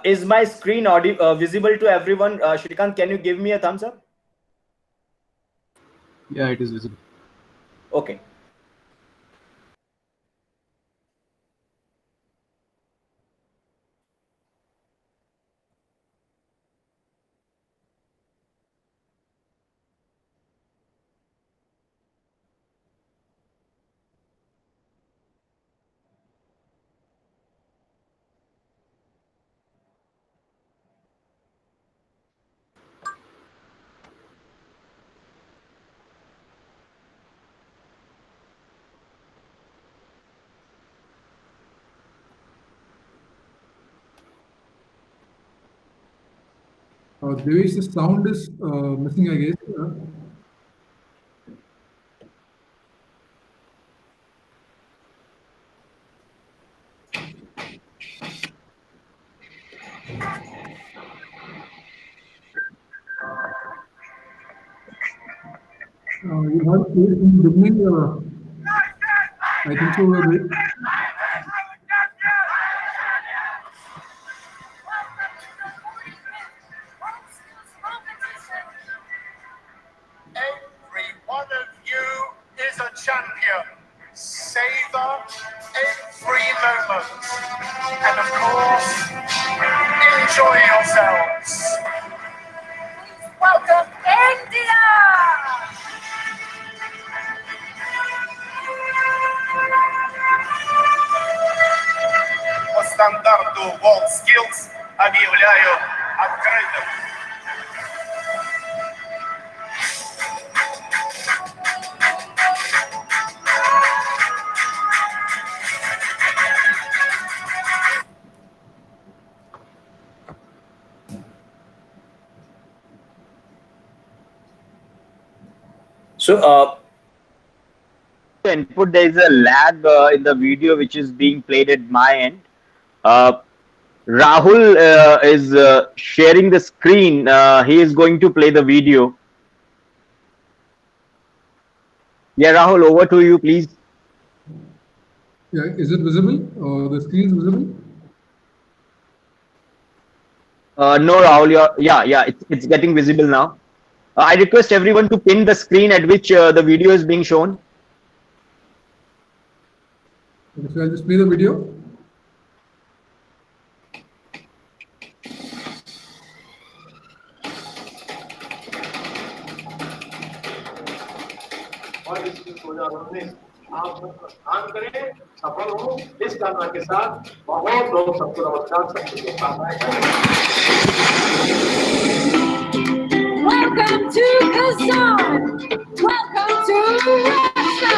Is my screen visible to everyone? Shrikant, can you give me a thumbs up? Yeah, it is visible. Okay. Devesh, the sound is missing, I guess. You have played in the beginning, I think so, Devesh. Every one of you is a champion. Savor every moment. And of course, enjoy yourselves. Welcome, India! По стандарту WorldSkills объявляю открытым. So, input, there is a lag in the video which is being played at my end. Rahul is sharing the screen. He is going to play the video. Yeah, Rahul, over to you, please. Yeah, is it visible? The screen is visible? No, Rahul, it's getting visible now. I request everyone to pin the screen at which the video is being shown. Okay, so I'll just play the video. आप काम करें, सफल हो इस कामना के साथ बहुत बहुत सबको नमस्कार, सबको Welcome to Kazan. Welcome to Russia.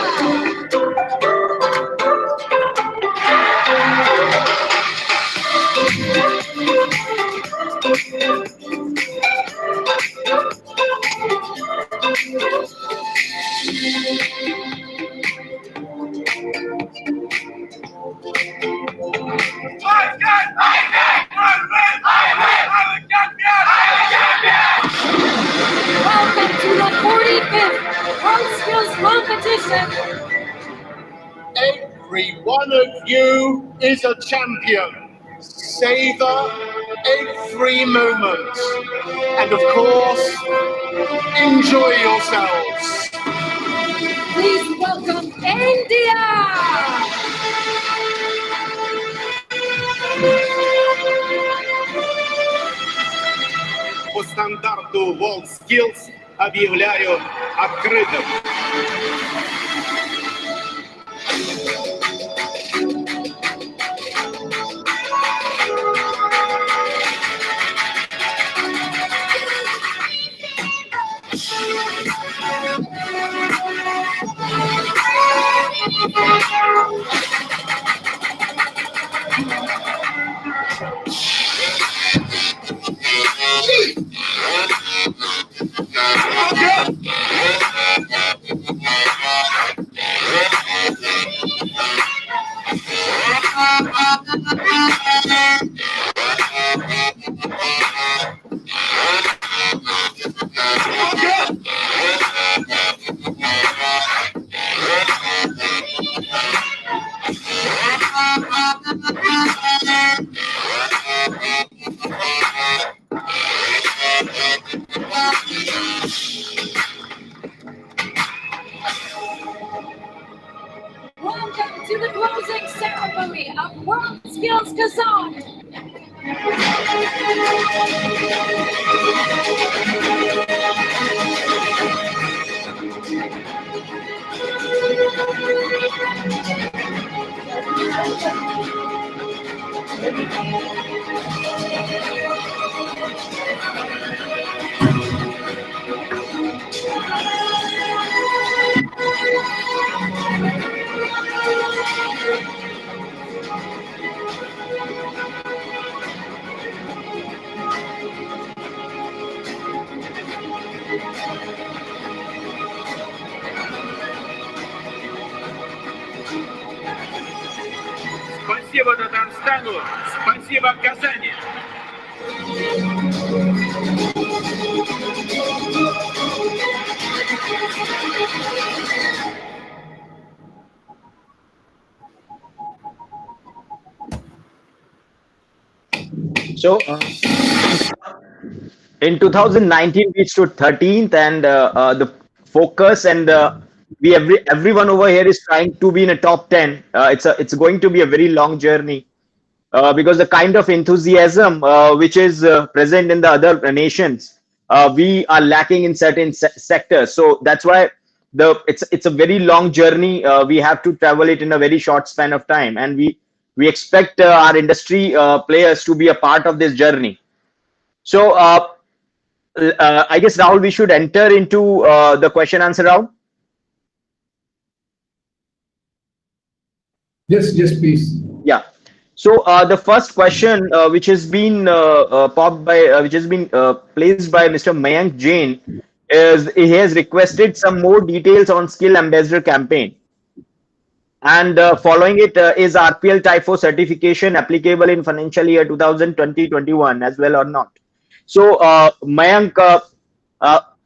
Welcome to the 45th WorldSkills competition. Every one of you is a champion. Savor every moment. And of course, enjoy yourselves. Please welcome India. По стандарту WorldSkills объявляю открытым. Спасибо, Татарстану. Спасибо, Казани. So in 2019 we stood 13th, and the focus and everyone over here is trying to be in a top 10. It's going to be a very long journey, because the kind of enthusiasm which is present in the other nations, we are lacking in certain sectors. So that's why it's a very long journey. We have to travel it in a very short span of time, and we expect our industry players to be a part of this journey. So I guess, Rahul, we should enter into the question answer round. Yes, please. Yeah. So the first question, which has been placed by Mr. Mayank Jain, is he has requested some more details on Skill Ambassador campaign. And following it is RPL Type 4 certification applicable in financial year 2020-21 as well or not? So Mayank,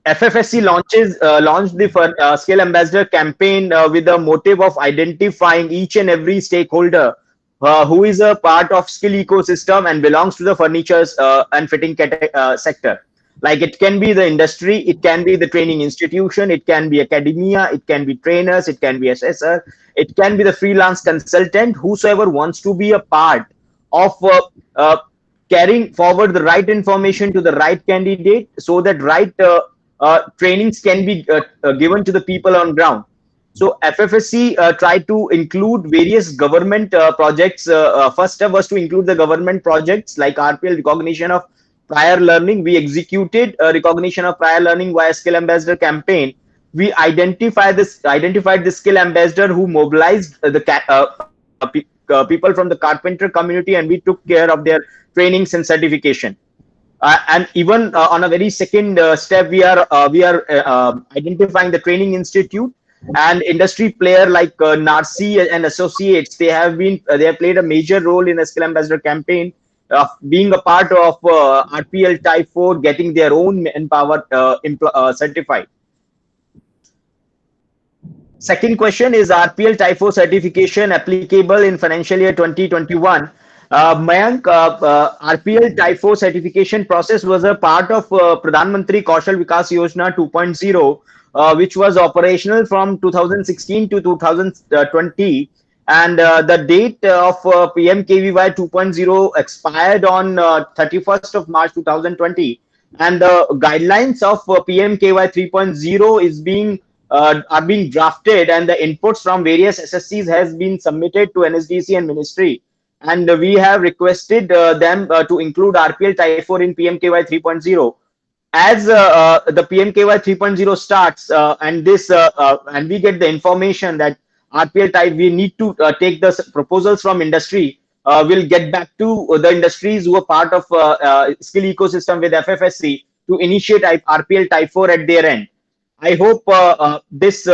FFSC launched the Skill Ambassador campaign with the motive of identifying each and every stakeholder who is a part of skill ecosystem and belongs to the furnitures and fitting sector. Like, it can be the industry, it can be the training institution, it can be academia, it can be trainers, it can be assessor, it can be the freelance consultant, whosoever wants to be a part of carrying forward the right information to the right candidate, so that right trainings can be given to the people on ground. So FFSC tried to include various government projects. First step was to include the government projects like RPL recognition of prior learning. We executed recognition of prior learning via Skill Ambassador campaign. We identified the skill ambassador who mobilized the people from the carpenter community, and we took care of their trainings and certification. And even on a very second step, we are identifying the training institute and industry player like NARCI and associates. They have played a major role in the Skill Ambassador campaign, being a part of RPL Type 4, getting their own manpower certified. Second question is RPL Type 4 certification applicable in financial year 2021. Mayank, RPL Type 4 certification process was a part of Pradhan Mantri Kaushal Vikas Yojana 2.0, which was operational from 2016 to 2020. And the date of PMKVY 2.0 expired on 31st of March 2020. And the guidelines of PMKVY 3.0 are being drafted, and the inputs from various SSCs has been submitted to NSDC and Ministry. And we have requested them to include RPL Type 4 in PMKVY 3.0. As the PMKVY 3.0 starts, and we get the information that RPL Type, we need to take the proposals from industry. We'll get back to the industries who are part of skill ecosystem with FFSC to initiate RPL Type 4 at their end. I hope this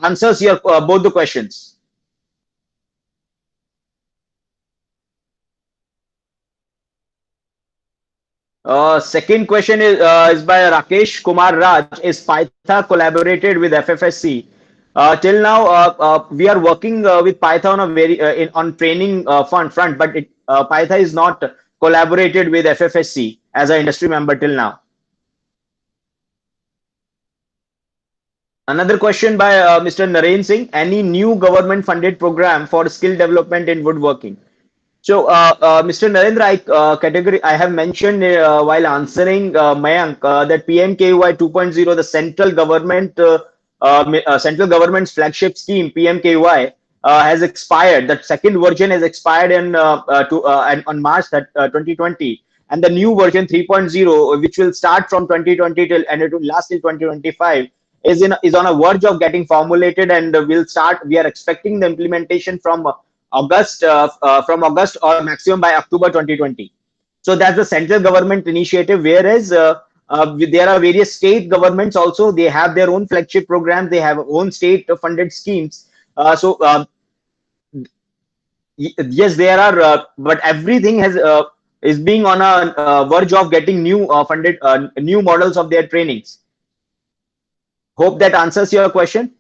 answers your both the questions. Second question is by Rakesh Kumar Raj. Is Paitha collaborated with FFSC? Till now, we are working with Paitha on on training front, but Paitha is not collaborated with FFSC as an industry member till now. Another question by Mr. Naren Singh. Any new government funded program for skill development in woodworking? So, Mr. Narendra, I have mentioned while answering Mayank that PMKVY 2.0, the central government's flagship scheme, PMKVY, has expired. The second version has expired on March 2020, and the new version 3.0, which will start from 2020 till and it will last till 2025, is on a verge of getting formulated, and we are expecting the implementation from August or maximum by October 2020. So that's the central government initiative, whereas There are various state governments also. They have their own flagship programs. They have own state funded schemes. Yes, there are, but everything has is being on a verge of getting new funded new models of their trainings. Hope that answers your question.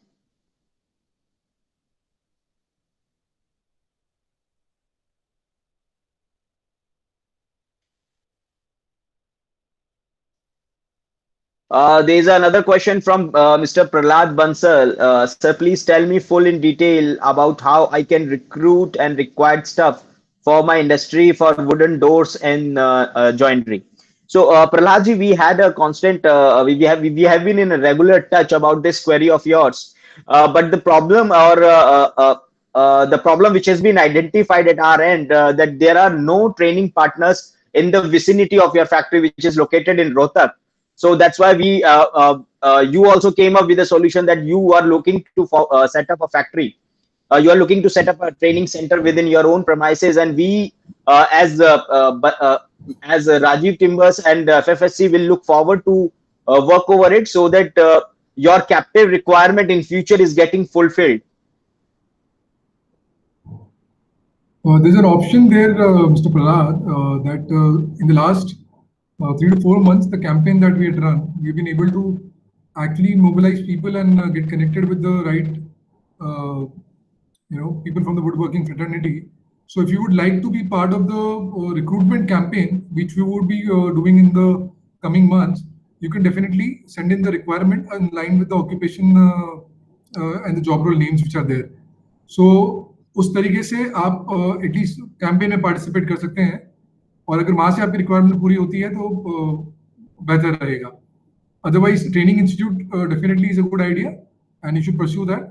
There's another question from Mr. Prahlad Bansal. Sir, please tell me full in detail about how I can recruit and required stuff for my industry for wooden doors and joinery. So, Prahlad ji, we had a constant, we have been in a regular touch about this query of yours. But the problem the problem which has been identified at our end that there are no training partners in the vicinity of your factory, which is located in Rohtak. So that's why we you also came up with a solution that you are looking to set up a factory. You are looking to set up a training center within your own premises, and we as Rajiv Timbers and FFSC will look forward to work over it so that your captive requirement in future is getting fulfilled. There's an option there, Mr. Prahlad, that in the last 3 to 4 months, the campaign that we had run, we've been able to actually mobilize people and get connected with the right, people from the woodworking fraternity. So if you would like to be part of the recruitment campaign, which we would be doing in the coming months, you can definitely send in the requirement in line with the occupation and the job role names which are there. So उस तरीके से आप at least campaign में participate कर सकते हैं, और अगर वहां से आपकी रिक्वायरमेंट पूरी होती है तो बेहतर रहेगा. Otherwise training institute definitely is a good idea and you should pursue that.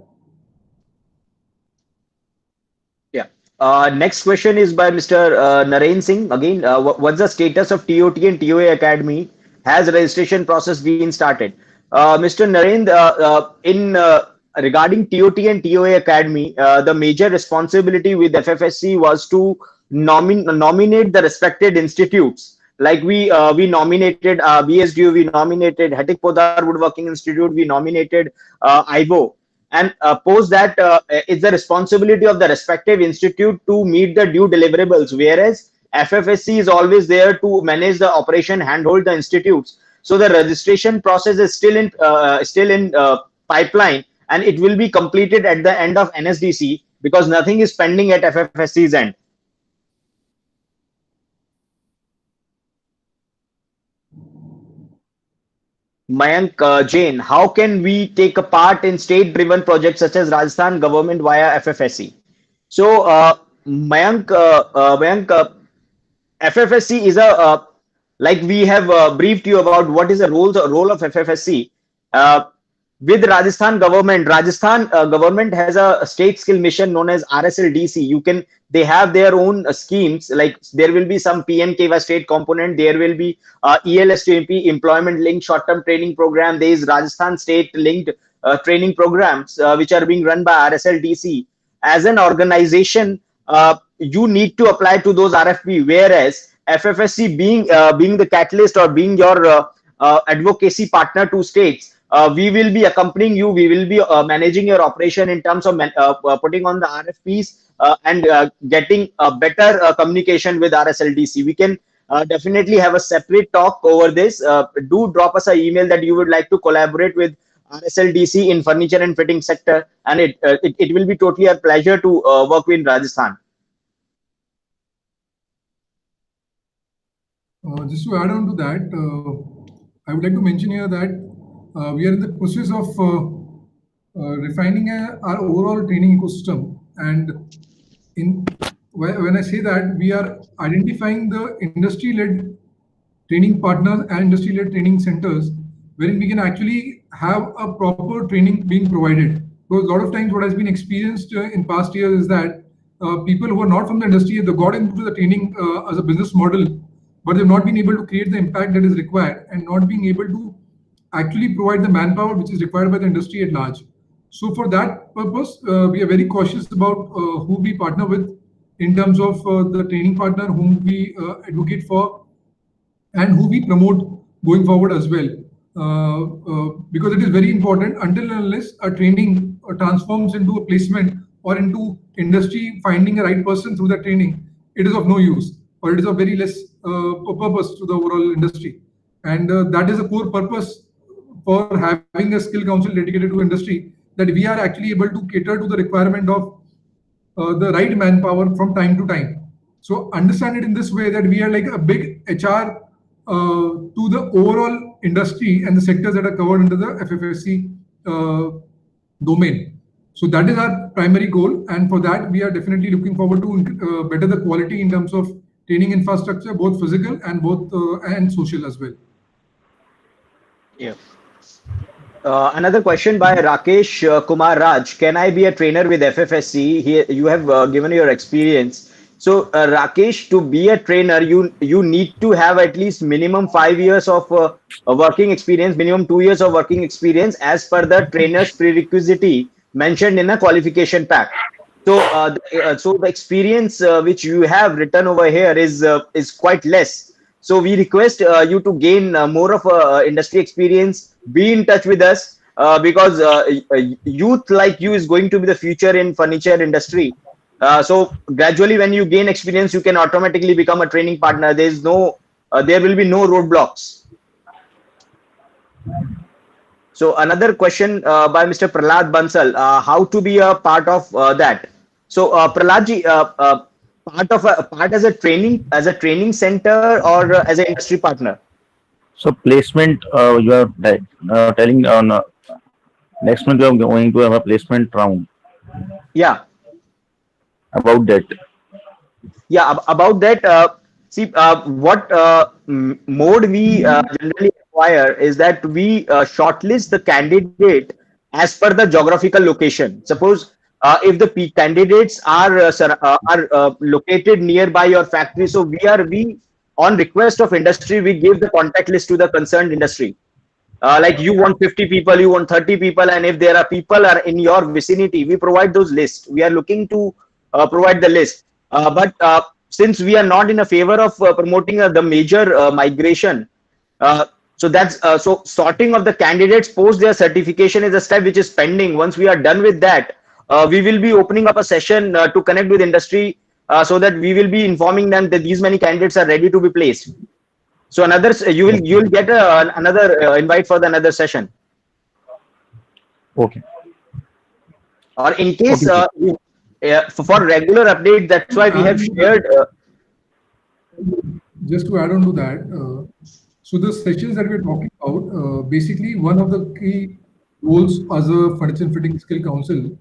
Next question is by Mr. Naren Singh. Again, what's the status of TOT and TOA Academy? Has registration process been started? Mr. Naren, regarding TOT and TOA Academy, the major responsibility with FFSC was to nominate the respected institutes. Like we nominated BSDU, we nominated Hetik Podar Woodworking Institute, we nominated IVO. And post that, it's the responsibility of the respective institute to meet the due deliverables, whereas FFSC is always there to manage the operation, handhold the institutes. So the registration process is still in pipeline, and it will be completed at the end of NSDC because nothing is pending at FFSC's end. Mayank Jain, how can we take a part in state-driven projects such as Rajasthan government via FFSC? So, Mayank, FFSC is like we have briefed you about what is the role of FFSC. With Rajasthan government has a state skill mission known as RSLDC. They have their own schemes, like there will be some PMKY state component, there will be ELSTMP employment linked short-term training program, there is Rajasthan state linked training programs which are being run by RSLDC. As an organization, you need to apply to those RFP, whereas FFSC being the catalyst or being your advocacy partner to states, we will be accompanying you. We will be managing your operation in terms of putting on the RFPs and getting a better communication with RSLDC. We can definitely have a separate talk over this. Do drop us an email that you would like to collaborate with RSLDC in furniture and fitting sector, and it will be totally a pleasure to work with Rajasthan. Just to add on to that, I would like to mention here that we are in the process of refining our overall training ecosystem, and when I say that, we are identifying the industry-led training partners and industry-led training centers wherein we can actually have a proper training being provided. Because a lot of times what has been experienced in past years is that people who are not from the industry, they got into the training as a business model, but they've not been able to create the impact that is required and not being able to actually provide the manpower which is required by the industry at large. So for that purpose, we are very cautious about who we partner with in terms of the training partner whom we advocate for and who we promote going forward as well. Because it is very important. Until and unless a training transforms into a placement or into industry finding a right person through that training, it is of no use, or it is of very less purpose to the overall industry. And that is a core purpose for having a skill council dedicated to industry, that we are actually able to cater to the requirement of the right manpower from time to time. So understand it in this way, that we are like a big HR to the overall industry and the sectors that are covered under the FFSC domain. So that is our primary goal, and for that we are definitely looking forward to better the quality in terms of training infrastructure, both physical and both and social as well. Yeah. Another question by Rakesh Kumar Raj. Can I be a trainer with FFSC? Here you have given your experience. So Rakesh, to be a trainer, you need to have at least minimum 5 years of working experience, minimum 2 years of working experience, as per the trainer's prerequisite mentioned in a qualification pack. So so the experience which you have written over here is quite less. So we request you to gain more of industry experience. Be in touch with us because youth like you is going to be the future in furniture industry. So gradually, when you gain experience, you can automatically become a training partner. There will be no roadblocks. So another question by Mr. Prahlad Bansal: how to be a part of that? So Prahladji, part as a training center or as an industry partner? So placement, you are telling on next month you are going to have a placement round. Yeah. About that. Yeah, about that. See, what mode we generally require is that we shortlist the candidate as per the geographical location. Suppose if the candidates are located nearby your factory, so we on request of industry, we give the contact list to the concerned industry. Like you want 50 people, you want 30 people, and if there are people are in your vicinity, we provide those lists. We are looking to provide the list. But since we are not in a favor of promoting the major migration, so that's so sorting of the candidates post their certification is a step which is pending. Once we are done with that, we will be opening up a session to connect with industry so that we will be informing them that these many candidates are ready to be placed. So another you will get another invite for the another session. Okay. Or in case Okay. For regular update, that's why we have shared. Just to add on to that, so the sessions that we're talking about, basically one of the key goals as a furniture and fitting skill council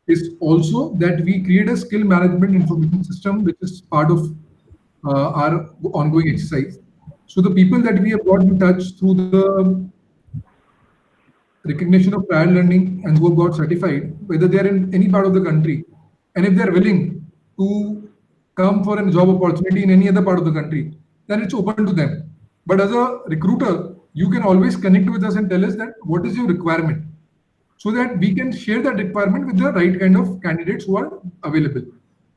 is also that we create a skill management information system, which is part of our ongoing exercise. So the people that we have got in touch through the recognition of prior learning and who have got certified, whether they are in any part of the country, and if they are willing to come for a job opportunity in any other part of the country, then it's open to them. But as a recruiter, you can always connect with us and tell us that what is your requirement, so that we can share that requirement with the right kind of candidates who are available.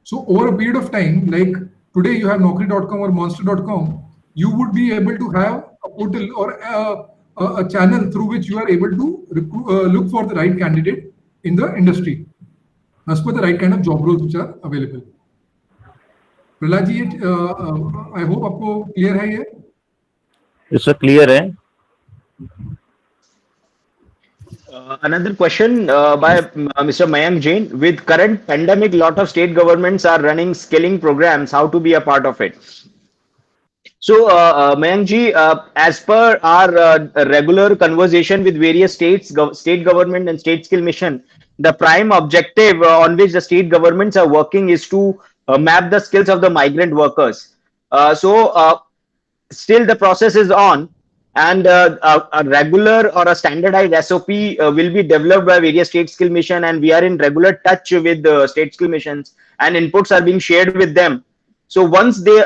So over a period of time, like today you have Naukri.com or Monster.com, you would be able to have a portal or a channel through which you are able to look for the right candidate in the industry as per the right kind of job roles which are available. Prahlad ji, I hope आपको clear है ये? It's a clear है. Another question by Mr. Mayank Jain. With current pandemic, lot of state governments are running skilling programs. How to be a part of it? So, Mayank ji, as per our regular conversation with various state government and state skill mission, the prime objective on which the state governments are working is to map the skills of the migrant workers. Still the process is on, and a regular or a standardized SOP will be developed by various state skill mission, and we are in regular touch with the state skill missions, and inputs are being shared with them. So once the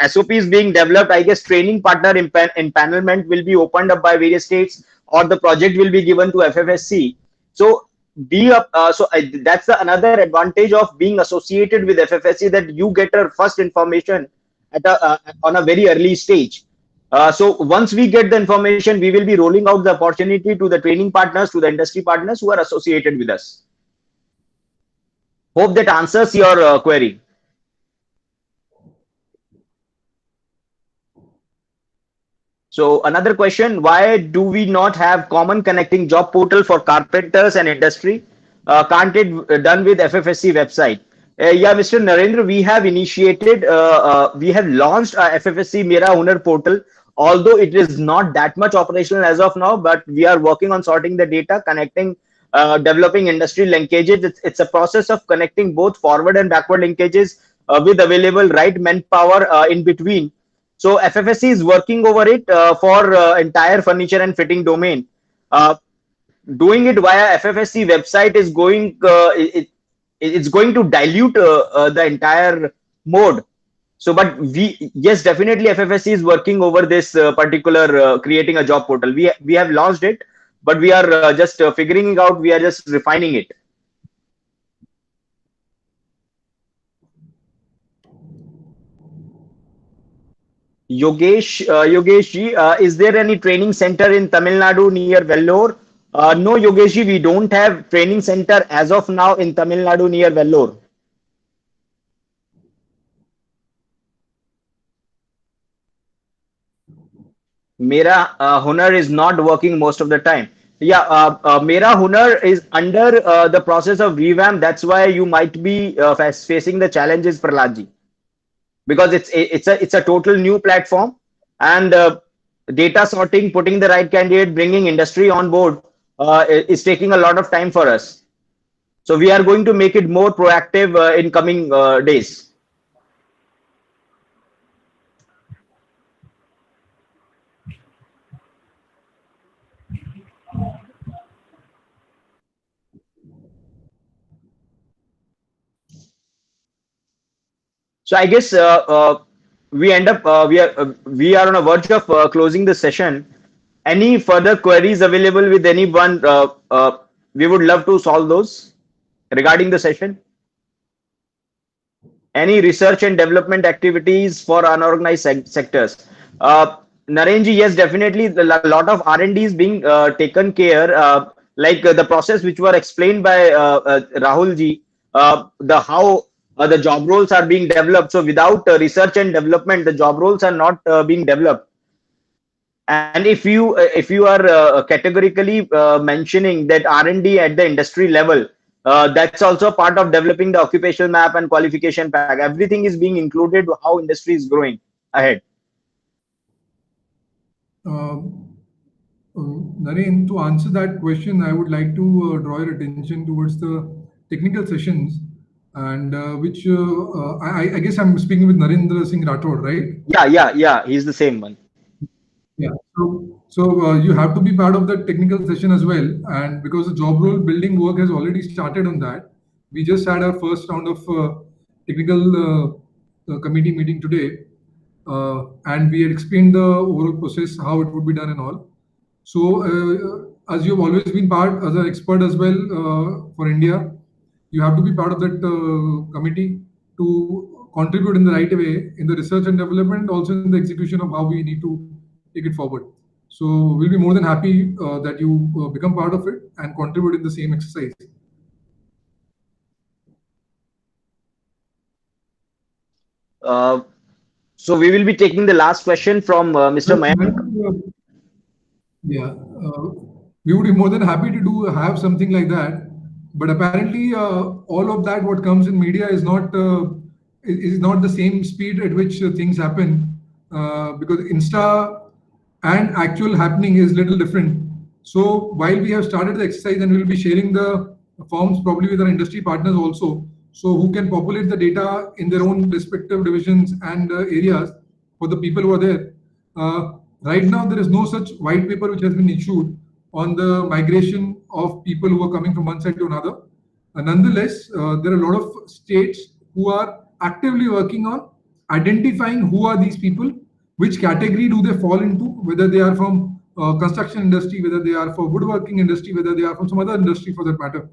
SOP is being developed, I guess training partner empanelment will be opened up by various states, or the project will be given to FFSC. So that's another advantage of being associated with FFSC, that you get a first information at on a very early stage. So once we get the information, we will be rolling out the opportunity to the training partners, to the industry partners who are associated with us. Hope that answers your query. So another question, why do we not have common connecting job portal for carpenters and industry? Can't it done with FFSC website? Yeah, Mr. Narendra, we have initiated, we have launched a FFSC Mera Hunar portal, although it is not that much operational as of now, but we are working on sorting the data, connecting, developing industry linkages. It's a process of connecting both forward and backward linkages with available right manpower in between. So FFSC is working over it for entire furniture and fitting domain. Doing it via FFSC website is going it's going to dilute the entire mode. So, but yes, definitely FFSC is working over this particular creating a job portal. We have launched it, but we are just figuring it out. We are just refining it. Yogesh ji, is there any training center in Tamil Nadu near Vellore? No, Yogesh ji, we don't have training center as of now in Tamil Nadu near Vellore. Mera Hunar is not working most of the time. Yeah, Mera Hunar is under the process of revamp. That's why you might be facing the challenges, Prahlad ji, because it's a total new platform, and data sorting, putting the right candidate, bringing industry on board is taking a lot of time for us. So we are going to make it more proactive in coming days. So I guess we end up we are on a verge of closing the session. Any further queries available with anyone? We would love to solve those regarding the session. Any research and development activities for unorganized sectors? Narenji, yes, definitely. A lot of R&D is being taken care, like the process which were explained by Rahul ji, how the job roles are being developed. So without research and development, the job roles are not being developed. And if you are categorically mentioning that R&D at the industry level, that's also part of developing the occupational map and qualification pack. Everything is being included, how industry is growing ahead. Naren, to answer that question, I would like to draw your attention towards the technical sessions, and which I guess I'm speaking with Narendra Singh Rathod, right? Yeah, he's the same one. Yeah, so you have to be part of the technical session as well, and because the job role building work has already started on that. We just had our first round of technical committee meeting today, and we had explained the overall process, how it would be done and all. So as you've always been part as an expert as well for India, you have to be part of that committee to contribute in the right way in the research and development, also in the execution of how we need to take it forward. So we'll be more than happy that you become part of it and contribute in the same exercise. So we will be taking the last question from Mr. Mayank. Yeah, we would be more than happy to have something like that. But apparently, all of that what comes in media is not the same speed at which things happen, because Insta and actual happening is little different. So while we have started the exercise and we'll be sharing the forms probably with our industry partners also, so who can populate the data in their own respective divisions and areas for the people who are there. Right now, there is no such white paper which has been issued on the migration of people who are coming from one side to another. Nonetheless, there are a lot of states who are actively working on identifying who are these people, which category do they fall into, whether they are from construction industry, whether they are for woodworking industry, whether they are from some other industry for that matter.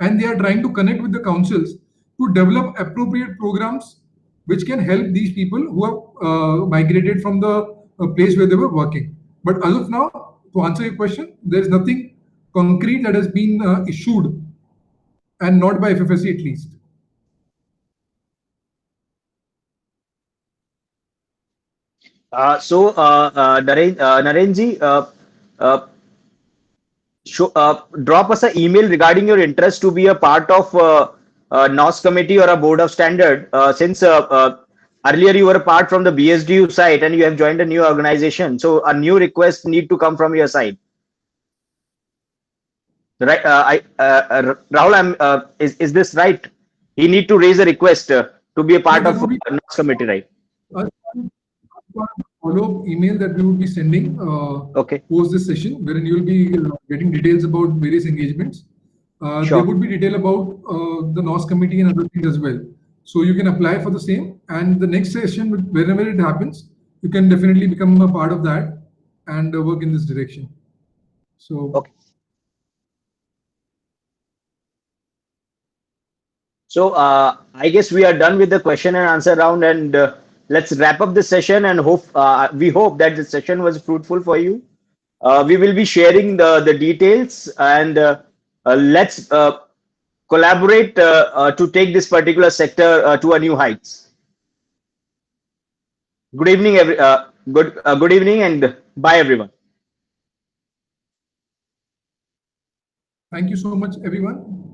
And they are trying to connect with the councils to develop appropriate programs which can help these people who have migrated from the place where they were working. But as of now, to answer your question, there is nothing concrete that has been issued, and not by FFSC at least. Narenji, drop us an email regarding your interest to be a part of NOS committee or a board of standard. Since earlier you were a part from the BSDU side and you have joined a new organization, so a new request need to come from your side. Right, Rahul, is this right? He need to raise a request to be a part of NOS committee, right? Follow-up email that we would be sending post this session, wherein you will be getting details about various engagements. Sure. There would be detail about the NOS committee and other things as well. So you can apply for the same, and the next session, whenever it happens, you can definitely become a part of that and work in this direction. So. Okay. So I guess we are done with the question and answer round, and let's wrap up the session, and we hope that the session was fruitful for you. We will be sharing the details, and let's collaborate to take this particular sector to a new heights. Good evening, good evening, and bye, everyone. Thank you so much, everyone.